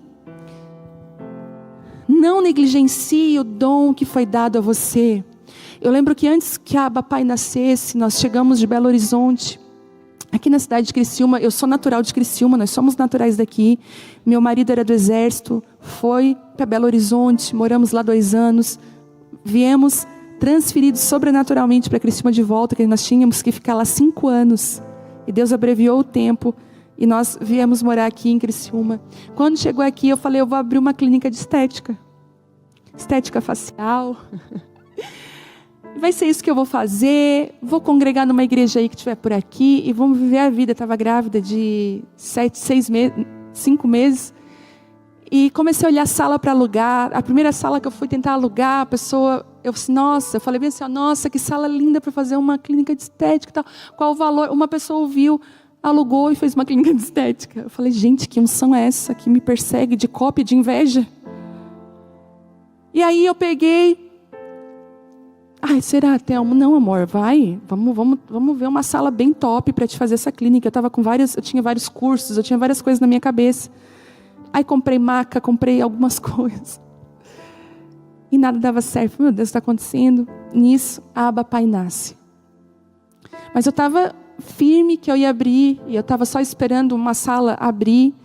Não negligencie o dom que foi dado a você. Eu lembro que antes que a Abba Pai nascesse, nós chegamos de Belo Horizonte. Aqui na cidade de Criciúma, eu sou natural de Criciúma, nós somos naturais daqui. Meu marido era do exército, foi para Belo Horizonte, moramos lá 2 anos. Viemos transferidos sobrenaturalmente para Criciúma de volta, que nós tínhamos que ficar lá 5 anos. E Deus abreviou o tempo e nós viemos morar aqui em Criciúma. Quando chegou aqui, eu falei, eu vou abrir uma clínica de estética. Estética facial. Vai ser isso que eu vou fazer. Vou congregar numa igreja aí que estiver por aqui e vamos viver a vida. Estava grávida de 5 meses. E comecei a olhar sala para alugar. A primeira sala que eu fui tentar alugar, a pessoa... Eu falei bem assim, nossa, que sala linda para fazer uma clínica de estética e tal. Qual o valor? Uma pessoa ouviu alugou e fez uma clínica de estética. Eu falei, gente, que unção é essa que me persegue de cópia, de inveja? E aí eu peguei, ai, será, Thelma? Não, amor, vai, vamos ver uma sala bem top para te fazer essa clínica. Eu tinha vários cursos, eu tinha várias coisas na minha cabeça. Aí comprei maca, comprei algumas coisas. E nada dava certo. Meu Deus, o que está acontecendo? Nisso, a Aba Pai nasce. Mas eu estava firme que eu ia abrir, e eu estava só esperando uma sala abrir.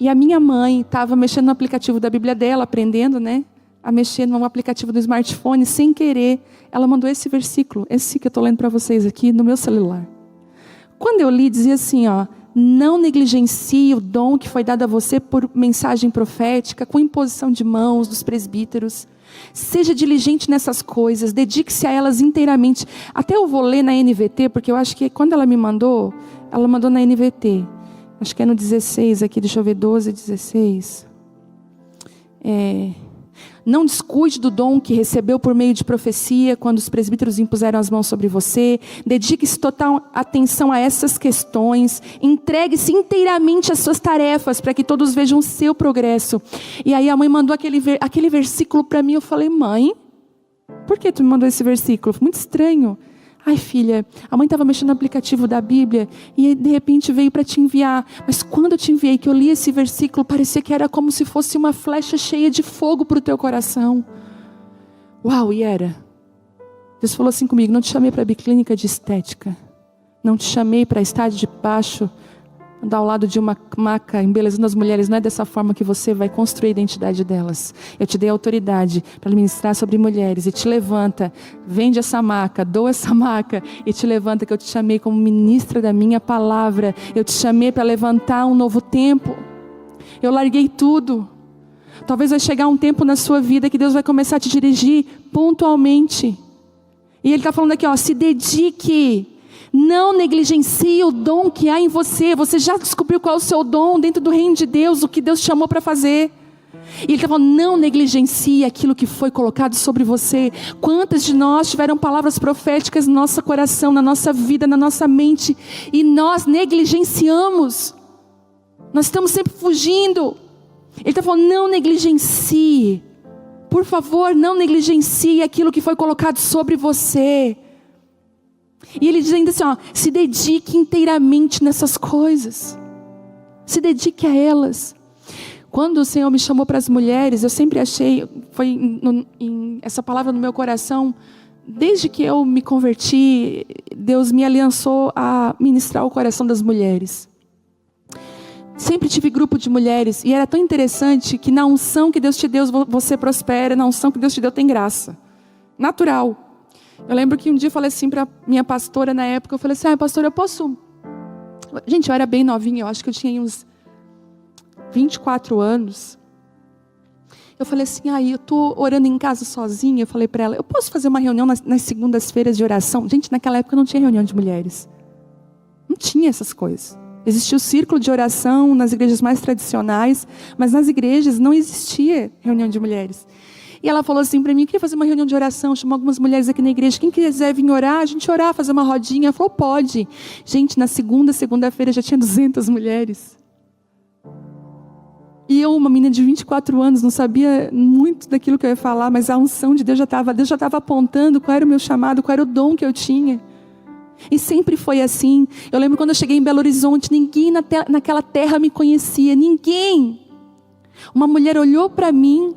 E a minha mãe estava mexendo no aplicativo da Bíblia dela, aprendendo, né? A mexer no aplicativo do smartphone, sem querer. Ela mandou esse versículo, esse que eu estou lendo para vocês aqui, no meu celular. Quando eu li, dizia assim, ó: não negligencie o dom que foi dado a você por mensagem profética, com imposição de mãos dos presbíteros. Seja diligente nessas coisas, dedique-se a elas inteiramente. Até eu vou ler na NVT, porque eu acho que quando ela mandou na NVT. Acho que é no 16 aqui, deixa eu ver, 12, 16. Não descuide do dom que recebeu por meio de profecia, quando os presbíteros impuseram as mãos sobre você. Dedique-se total atenção a essas questões. Entregue-se inteiramente às suas tarefas, para que todos vejam o seu progresso. E aí a mãe mandou aquele versículo para mim. Eu falei, mãe, por que tu me mandou esse versículo? Foi muito estranho. Ai, filha, a mãe estava mexendo no aplicativo da Bíblia e de repente veio para te enviar. Mas quando eu te enviei, que eu li esse versículo, parecia que era como se fosse uma flecha cheia de fogo para o teu coração. Uau, e era. Deus falou assim comigo, não te chamei para a biclínica de estética. Não te chamei para estar debaixo, andar ao lado de uma maca, embelezando as mulheres. Não é dessa forma que você vai construir a identidade delas. Eu te dei autoridade para ministrar sobre mulheres. E te levanta, vende essa maca, doa essa maca. E te levanta, que eu te chamei como ministra da minha palavra. Eu te chamei para levantar um novo tempo. Eu larguei tudo. Talvez vai chegar um tempo na sua vida que Deus vai começar a te dirigir pontualmente. E Ele está falando aqui, ó, se dedique. Não negligencie o dom que há em você. Você já descobriu qual é o seu dom dentro do reino de Deus, o que Deus te chamou para fazer. E Ele está falando, não negligencie aquilo que foi colocado sobre você. Quantas de nós tiveram palavras proféticas no nosso coração, na nossa vida, na nossa mente, e nós negligenciamos. Nós estamos sempre fugindo. Ele está falando, não negligencie. Por favor, não negligencie aquilo que foi colocado sobre você. E Ele dizendo assim, ó, se dedique inteiramente nessas coisas. Se dedique a elas. Quando o Senhor me chamou para as mulheres, eu sempre achei, essa palavra no meu coração, desde que eu me converti, Deus me aliançou a ministrar o coração das mulheres. Sempre tive grupo de mulheres, e era tão interessante que na unção que Deus te deu, você prospera, na unção que Deus te deu tem graça. Natural. Eu lembro que um dia eu falei assim para minha pastora na época, eu falei assim, pastora, eu posso... Gente, eu era bem novinha, eu acho que eu tinha uns 24 anos. Eu falei assim, eu estou orando em casa sozinha. Eu falei para ela, eu posso fazer uma reunião nas segundas-feiras de oração? Gente, naquela época não tinha reunião de mulheres. Não tinha essas coisas. Existia o círculo de oração nas igrejas mais tradicionais, mas nas igrejas não existia reunião de mulheres. E ela falou assim para mim, eu queria fazer uma reunião de oração, chamar algumas mulheres aqui na igreja, quem quiser vir orar, a gente orar, fazer uma rodinha. Ela falou, pode. Gente, na segunda-feira já tinha 200 mulheres. E eu, uma menina de 24 anos, não sabia muito daquilo que eu ia falar, mas a unção de Deus já estava apontando qual era o meu chamado, qual era o dom que eu tinha. E sempre foi assim. Eu lembro quando eu cheguei em Belo Horizonte, ninguém naquela terra me conhecia, ninguém. Uma mulher olhou para mim.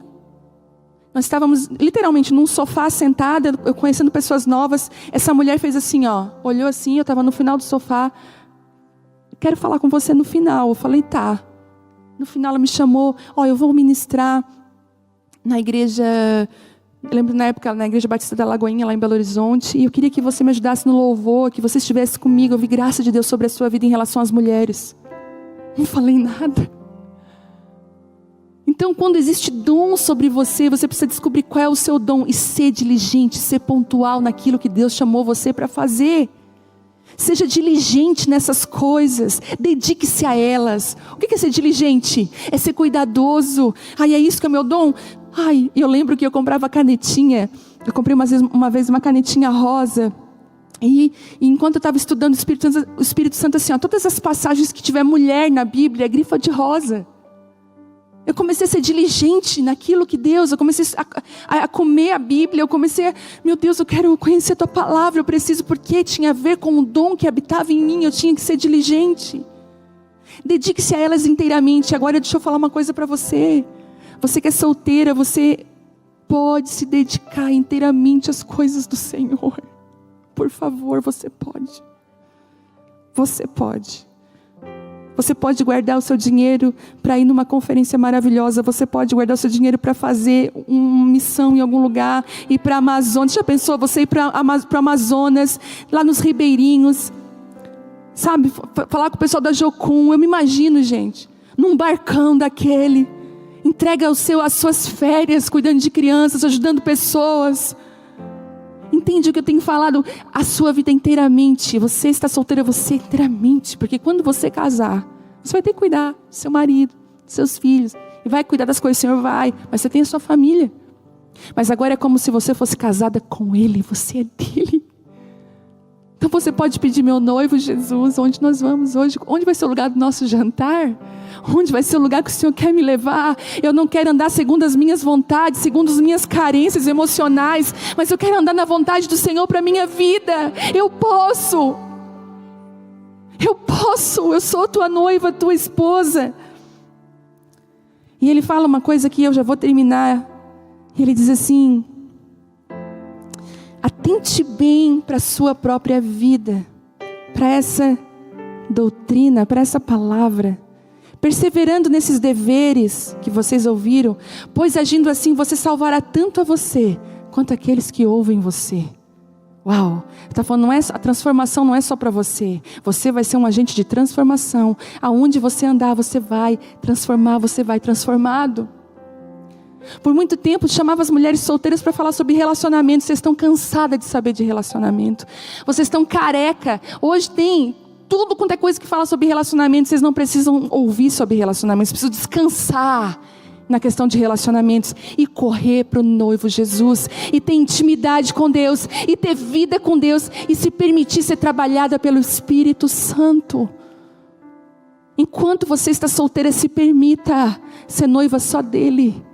Nós estávamos literalmente num sofá sentada, eu conhecendo pessoas novas. Essa mulher fez assim, olhou assim, eu estava no final do sofá. Quero falar com você no final. Eu falei, tá. No final ela me chamou, eu vou ministrar na igreja, eu lembro na época, na igreja Batista da Lagoinha, lá em Belo Horizonte. E eu queria que você me ajudasse no louvor, que você estivesse comigo. Eu vi graça de Deus sobre a sua vida em relação às mulheres. Não falei nada. Então, quando existe dom sobre você, você precisa descobrir qual é o seu dom e ser diligente, ser pontual naquilo que Deus chamou você para fazer. Seja diligente nessas coisas, dedique-se a elas. O que é ser diligente? É ser cuidadoso. É isso que é meu dom? Eu lembro que eu comprava canetinha. Eu comprei uma vez uma canetinha rosa. E enquanto eu estava estudando o Espírito Santo assim, ó, todas as passagens que tiver mulher na Bíblia, grifa de rosa. Eu comecei a ser diligente naquilo que Deus, eu comecei a comer a Bíblia, eu comecei a, meu Deus, eu quero conhecer a tua palavra, eu preciso, porque tinha a ver com o dom que habitava em mim, eu tinha que ser diligente. Dedique-se a elas inteiramente. Agora deixa eu falar uma coisa para você. Você que é solteira, você pode se dedicar inteiramente às coisas do Senhor. Por favor, você pode. Você pode. Você pode guardar o seu dinheiro para ir numa conferência maravilhosa. Você pode guardar o seu dinheiro para fazer uma missão em algum lugar. Ir para a Amazônia. Já pensou você ir para o Amazonas, lá nos ribeirinhos. Sabe, falar com o pessoal da Jocum. Eu me imagino, gente, num barcão daquele. Entrega as suas férias, cuidando de crianças, ajudando pessoas. Entende o que eu tenho falado? A sua vida inteiramente. Você está solteira, você inteiramente. Porque quando você casar, você vai ter que cuidar do seu marido, dos seus filhos. E vai cuidar das coisas, o Senhor vai. Mas você tem a sua família. Mas agora é como se você fosse casada com Ele. Você é dele. Então você pode pedir, meu noivo Jesus, onde nós vamos hoje? Onde vai ser o lugar do nosso jantar? Onde vai ser o lugar que o Senhor quer me levar? Eu não quero andar segundo as minhas vontades, segundo as minhas carências emocionais, mas eu quero andar na vontade do Senhor para a minha vida. Eu posso, eu sou tua noiva, tua esposa. E ele fala uma coisa que eu já vou terminar. Ele diz assim: atente bem para a sua própria vida, para essa doutrina, para essa palavra, perseverando nesses deveres que vocês ouviram, pois agindo assim você salvará tanto a você, quanto aqueles que ouvem você. Uau, está falando, a transformação não é só para você. Você vai ser um agente de transformação. Aonde você andar, você vai transformar, você vai transformado. Por muito tempo chamava as mulheres solteiras para falar sobre relacionamento. Vocês estão cansadas de saber de relacionamento. Vocês estão careca. Hoje tem tudo quanto é coisa que fala sobre relacionamento. Vocês não precisam ouvir sobre relacionamentos. Precisam descansar na questão de relacionamentos e correr para o noivo Jesus e ter intimidade com Deus e ter vida com Deus e se permitir ser trabalhada pelo Espírito Santo. Enquanto você está solteira, se permita ser noiva só dele.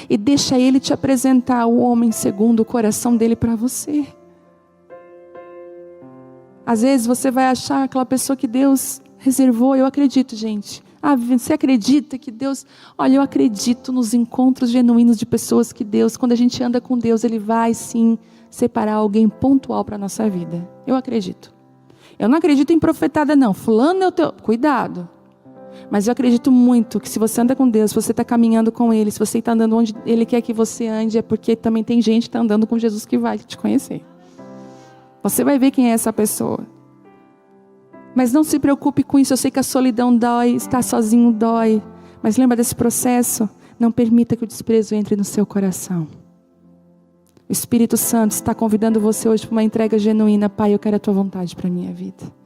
E deixa Ele te apresentar o homem segundo o coração dele para você. Às vezes você vai achar aquela pessoa que Deus reservou. Eu acredito, gente. Você acredita que Deus... Olha, eu acredito nos encontros genuínos de pessoas que Deus, quando a gente anda com Deus, Ele vai sim separar alguém pontual para a nossa vida. Eu acredito. Eu não acredito em profetada não. Fulano é o teu... Cuidado. Mas eu acredito muito que se você anda com Deus, se você está caminhando com Ele, se você está andando onde Ele quer que você ande, é porque também tem gente que está andando com Jesus que vai te conhecer. Você vai ver quem é essa pessoa. Mas não se preocupe com isso. Eu sei que a solidão dói, estar sozinho dói. Mas lembra desse processo? Não permita que o desprezo entre no seu coração. O Espírito Santo está convidando você hoje para uma entrega genuína. Pai, eu quero a tua vontade para a minha vida.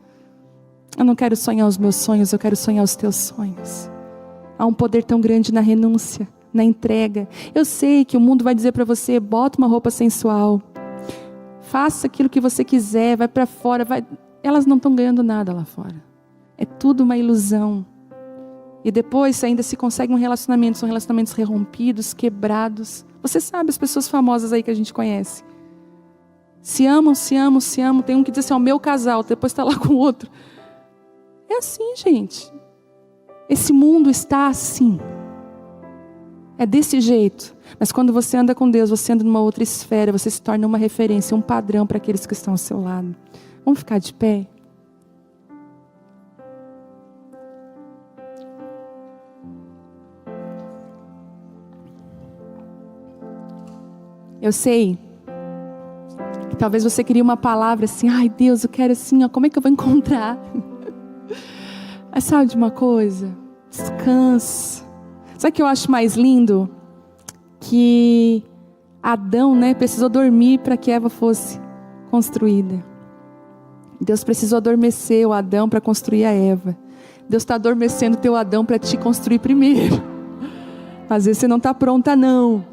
Eu não quero sonhar os meus sonhos, eu quero sonhar os teus sonhos. Há um poder tão grande na renúncia, na entrega. Eu sei que o mundo vai dizer para você, bota uma roupa sensual. Faça aquilo que você quiser, vai para fora. Elas não estão ganhando nada lá fora. É tudo uma ilusão. E depois ainda se consegue um relacionamento, são relacionamentos rompidos, quebrados. Você sabe as pessoas famosas aí que a gente conhece. Se amam, se amam, se amam. Tem um que diz assim, o meu casal, depois está lá com o outro. É assim, gente. Esse mundo está assim. É desse jeito. Mas quando você anda com Deus, você anda numa outra esfera, você se torna uma referência, um padrão para aqueles que estão ao seu lado. Vamos ficar de pé? Eu sei que talvez você queria uma palavra assim, ai Deus, eu quero assim, ó, como é que eu vou encontrar? Mas sabe de uma coisa? Descansa. Sabe o que eu acho mais lindo? Que Adão, precisou dormir para que Eva fosse construída. Deus precisou adormecer o Adão para construir a Eva. Deus está adormecendo o teu Adão para te construir primeiro. Às vezes você não está pronta não.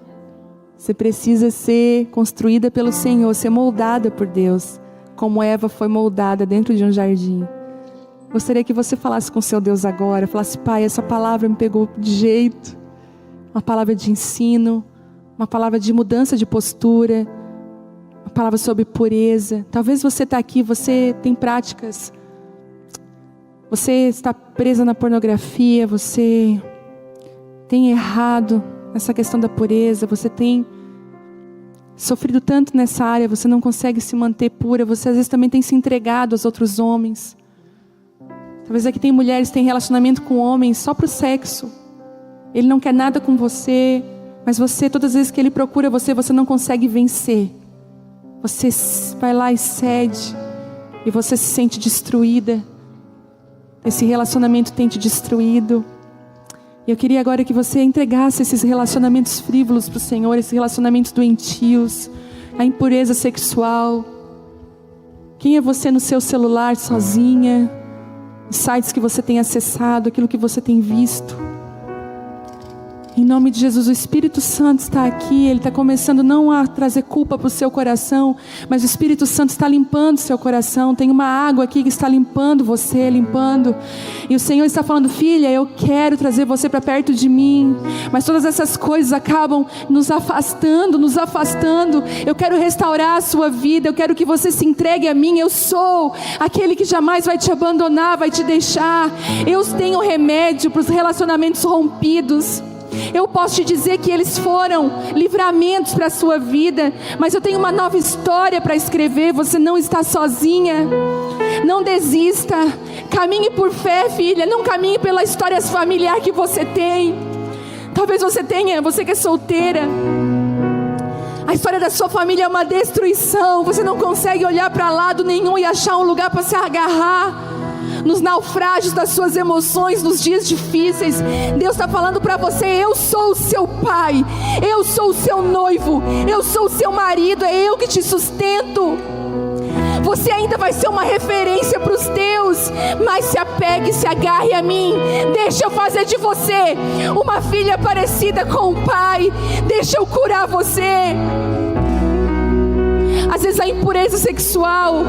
Você precisa ser construída pelo Senhor, ser moldada por Deus. como Eva foi moldada dentro de um jardim. Gostaria que você falasse com seu Deus agora. Falasse: Pai, essa palavra me pegou de jeito. Uma palavra de ensino, uma palavra de mudança de postura, uma palavra sobre pureza. Talvez você está aqui, você tem práticas, você está presa na pornografia, você tem errado nessa questão da pureza, você tem sofrido tanto nessa área, você não consegue se manter pura, você às vezes também tem se entregado aos outros homens. Talvez aqui tem mulheres que têm relacionamento com homens só para o sexo. Ele não quer nada com você, mas você, todas as vezes que ele procura você, você não consegue vencer. Você vai lá e cede, e você se sente destruída. Esse relacionamento tem te destruído. E eu queria agora que você entregasse esses relacionamentos frívolos para o Senhor, esses relacionamentos doentios, a impureza sexual. Quem é você no seu celular sozinha? Os sites que você tem acessado, aquilo que você tem visto. Em nome de Jesus, o Espírito Santo está aqui. Ele está começando não a trazer culpa para o seu coração, mas o Espírito Santo está limpando o seu coração. Tem uma água aqui que está limpando você, limpando. E o Senhor está falando: filha, eu quero trazer você para perto de mim. Mas todas essas coisas acabam nos afastando, nos afastando. Eu quero restaurar a sua vida. Eu quero que você se entregue a mim. Eu sou aquele que jamais vai te abandonar, vai te deixar. Eu tenho remédio para os relacionamentos rompidos. Eu posso te dizer que eles foram livramentos para a sua vida, mas eu tenho uma nova história para escrever. Você não está sozinha. Não desista. Caminhe por fé, filha. Não caminhe pela história familiar que você tem. Talvez você tenha, você que é solteira, a história da sua família é uma destruição. Você não consegue olhar para lado nenhum e achar um lugar para se agarrar. Nos naufrágios das suas emoções, nos dias difíceis, Deus está falando para você: eu sou o seu pai, eu sou o seu noivo, eu sou o seu marido, é eu que te sustento. Você ainda vai ser uma referência para os teus, mas se apegue, se agarre a mim. Deixa eu fazer de você uma filha parecida com o pai. Deixa eu curar você. Às vezes a impureza sexual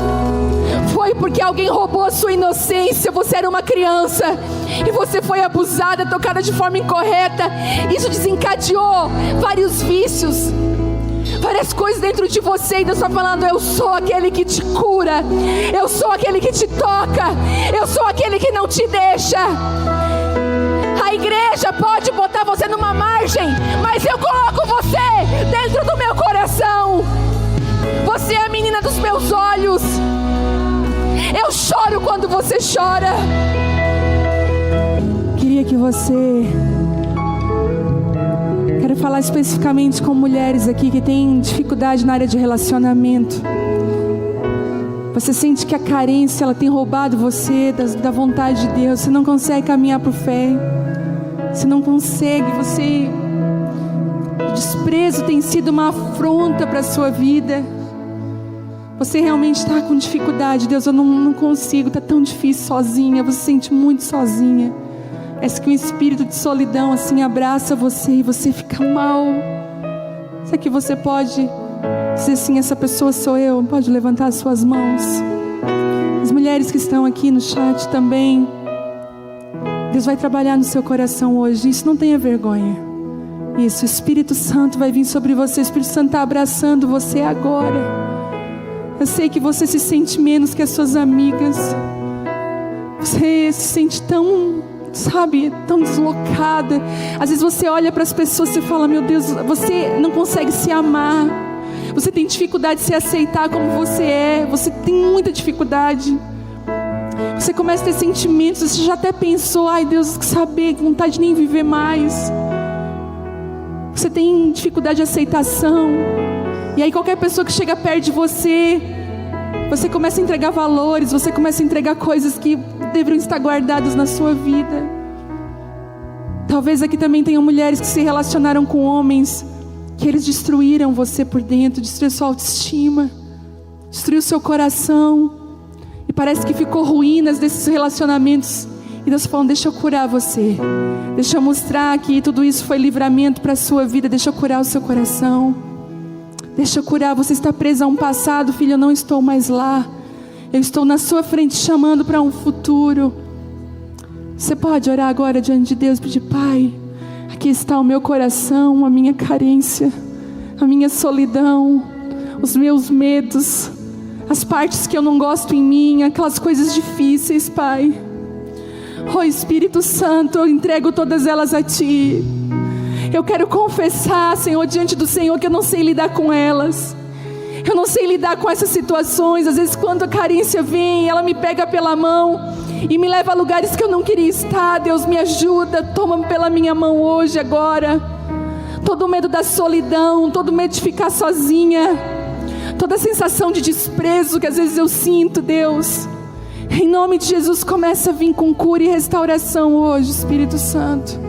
foi porque alguém roubou a sua inocência. Você era uma criança e você foi abusada, tocada de forma incorreta. Isso desencadeou vários vícios, várias coisas dentro de você. E Deus está falando: eu sou aquele que te cura, eu sou aquele que te toca, eu sou aquele que não te deixa. A igreja pode botar você numa margem, mas eu coloco você dentro do meu coração. Você é a menina dos meus olhos. Eu choro quando você chora. Queria que você... Quero falar especificamente com mulheres aqui que têm dificuldade na área de relacionamento. Você sente que a carência, ela tem roubado você da vontade de Deus. Você não consegue caminhar por fé. Você não consegue, o desprezo tem sido uma afronta para a sua vida. Você realmente está com dificuldade. Deus, eu não consigo, está tão difícil sozinha. Você se sente muito sozinha. Parece que um espírito de solidão assim abraça você e você fica mal. Será que você pode dizer assim: essa pessoa sou eu? Pode levantar as suas mãos. As mulheres que estão aqui no chat também. Deus vai trabalhar no seu coração hoje. Isso, não tenha vergonha. Isso, o Espírito Santo vai vir sobre você. O Espírito Santo está abraçando você agora. Eu sei que você se sente menos que as suas amigas. Você se sente tão, tão deslocada. Às vezes você olha para as pessoas e fala: meu Deus, você não consegue se amar. Você tem dificuldade de se aceitar como você é. Você tem muita dificuldade. Você começa a ter sentimentos. Você já até pensou: ai Deus, que saber, que vontade de nem viver mais. Você tem dificuldade de aceitação. E aí qualquer pessoa que chega perto de você, você começa a entregar valores, você começa a entregar coisas que deveriam estar guardadas na sua vida. Talvez aqui também tenham mulheres que se relacionaram com homens que eles destruíram você por dentro, destruiu sua autoestima, destruiu seu coração, e parece que ficou ruínas desses relacionamentos. E Deus falando: deixa eu curar você, deixa eu mostrar que tudo isso foi livramento para a sua vida, deixa eu curar o seu coração. Deixa eu curar. Você está presa a um passado, filha, eu não estou mais lá. Eu estou na sua frente chamando para um futuro. Você pode orar agora diante de Deus e pedir: Pai, aqui está o meu coração, a minha carência, a minha solidão, os meus medos, as partes que eu não gosto em mim, aquelas coisas difíceis, Pai. Oh Espírito Santo, eu entrego todas elas a Ti. Eu quero confessar, Senhor, diante do Senhor, que eu não sei lidar com elas. Eu não sei lidar com essas situações. Às vezes quando a carência vem, ela me pega pela mão e me leva a lugares que eu não queria estar. Deus, me ajuda, toma pela minha mão hoje, agora. Todo o medo da solidão, todo o medo de ficar sozinha, toda a sensação de desprezo que às vezes eu sinto, Deus, em nome de Jesus, começa a vir com cura e restauração hoje, Espírito Santo.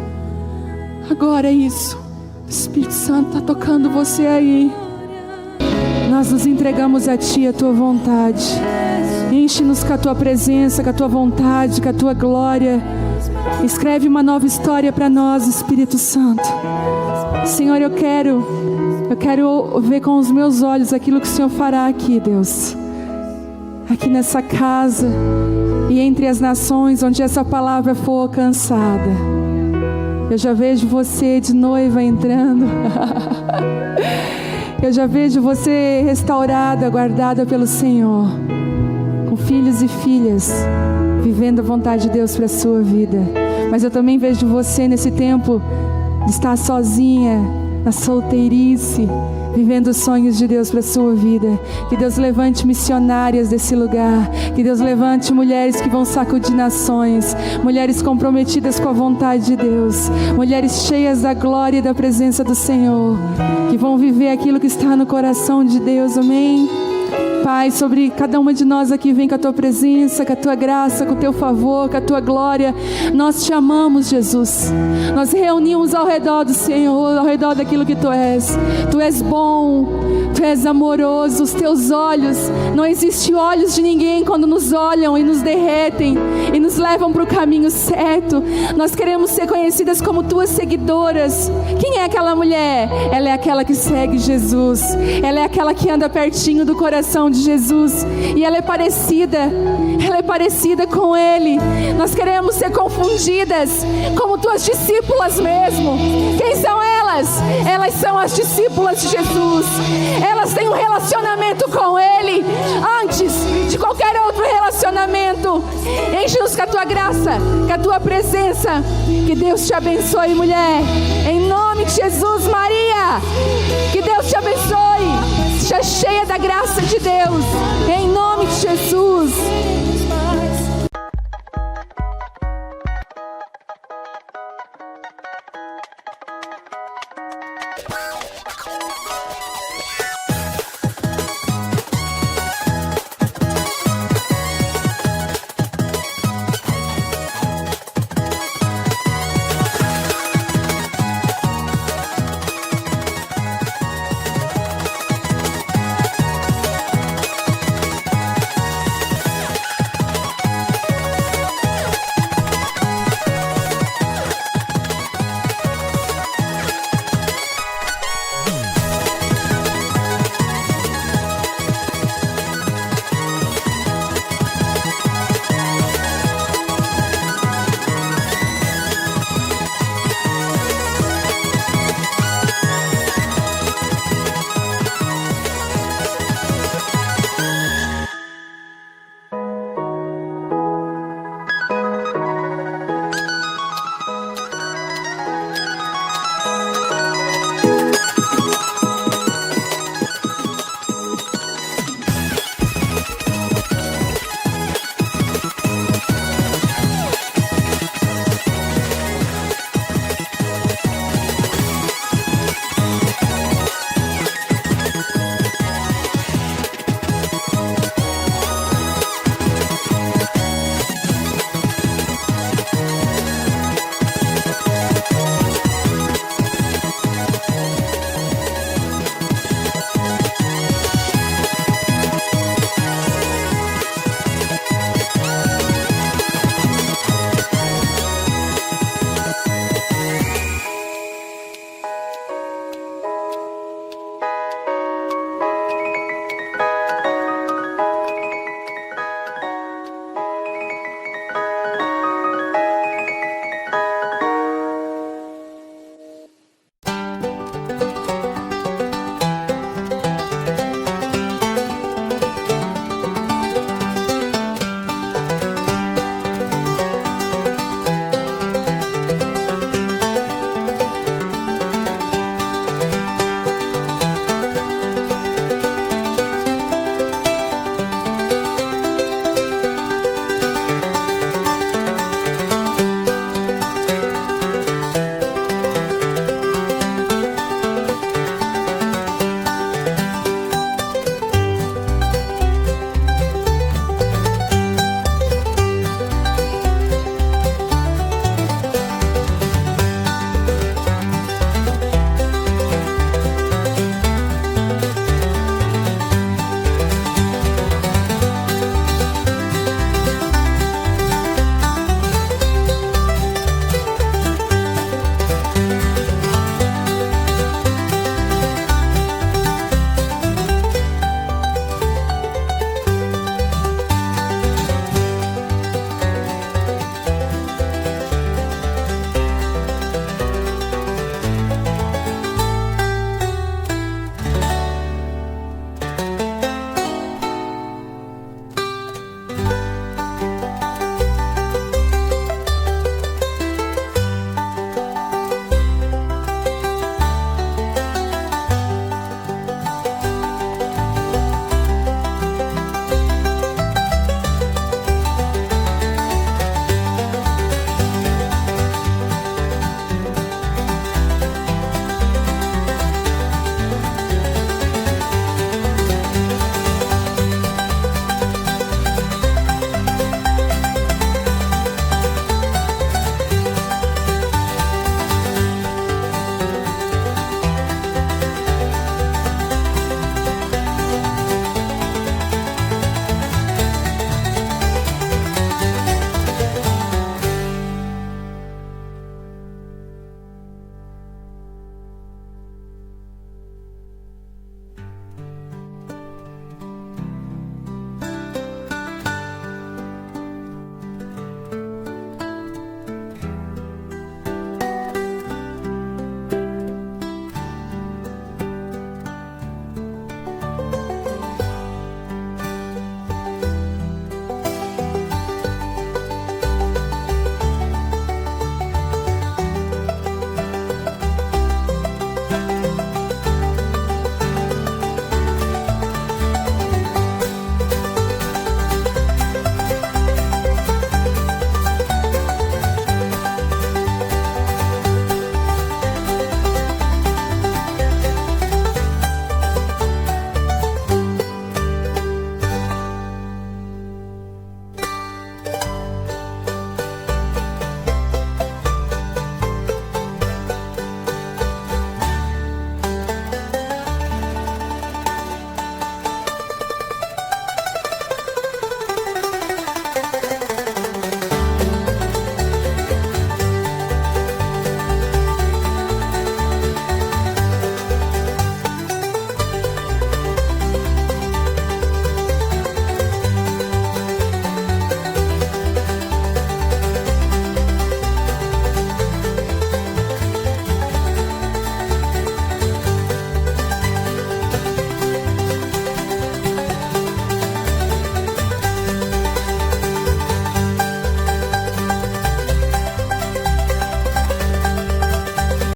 Agora é isso. O Espírito Santo está tocando você aí. Nós nos entregamos a Ti, a Tua vontade. Enche-nos com a Tua presença, com a Tua vontade, com a Tua glória. Escreve uma nova história para nós, Espírito Santo. Senhor, eu quero ver com os meus olhos aquilo que o Senhor fará aqui, Deus. Aqui nessa casa e entre as nações onde essa palavra for alcançada. Eu já vejo você de noiva entrando. Eu já vejo você restaurada, guardada pelo Senhor, com filhos e filhas, vivendo a vontade de Deus para a sua vida. Mas eu também vejo você nesse tempo de estar sozinha, na solteirice, vivendo os sonhos de Deus para a sua vida. Que Deus levante missionárias desse lugar. Que Deus levante mulheres que vão sacudir nações. Mulheres comprometidas com a vontade de Deus. Mulheres cheias da glória e da presença do Senhor. Que vão viver aquilo que está no coração de Deus. Amém? Pai, sobre cada uma de nós aqui, vem com a Tua presença, com a Tua graça, com o Teu favor, com a Tua glória. Nós Te amamos, Jesus. Nós reunimos ao redor do Senhor, ao redor daquilo que Tu és. Tu és bom, Tu és amoroso. Os Teus olhos, não existe olhos de ninguém quando nos olham e nos derretem e nos levam para o caminho certo. Nós queremos ser conhecidas como Tuas seguidoras. Quem é aquela mulher? Ela é aquela que segue Jesus. Ela é aquela que anda pertinho do coração de Jesus, e ela é parecida com Ele. Nós queremos ser confundidas como Tuas discípulas mesmo. Quem são elas? Elas são as discípulas de Jesus. Elas têm um relacionamento com Ele antes de qualquer outro relacionamento. Enche-nos com a Tua graça, com a Tua presença. Que Deus te abençoe, mulher, em nome de Jesus. Maria, que Deus te abençoe. Seja cheia da graça de Deus, em nome de Jesus.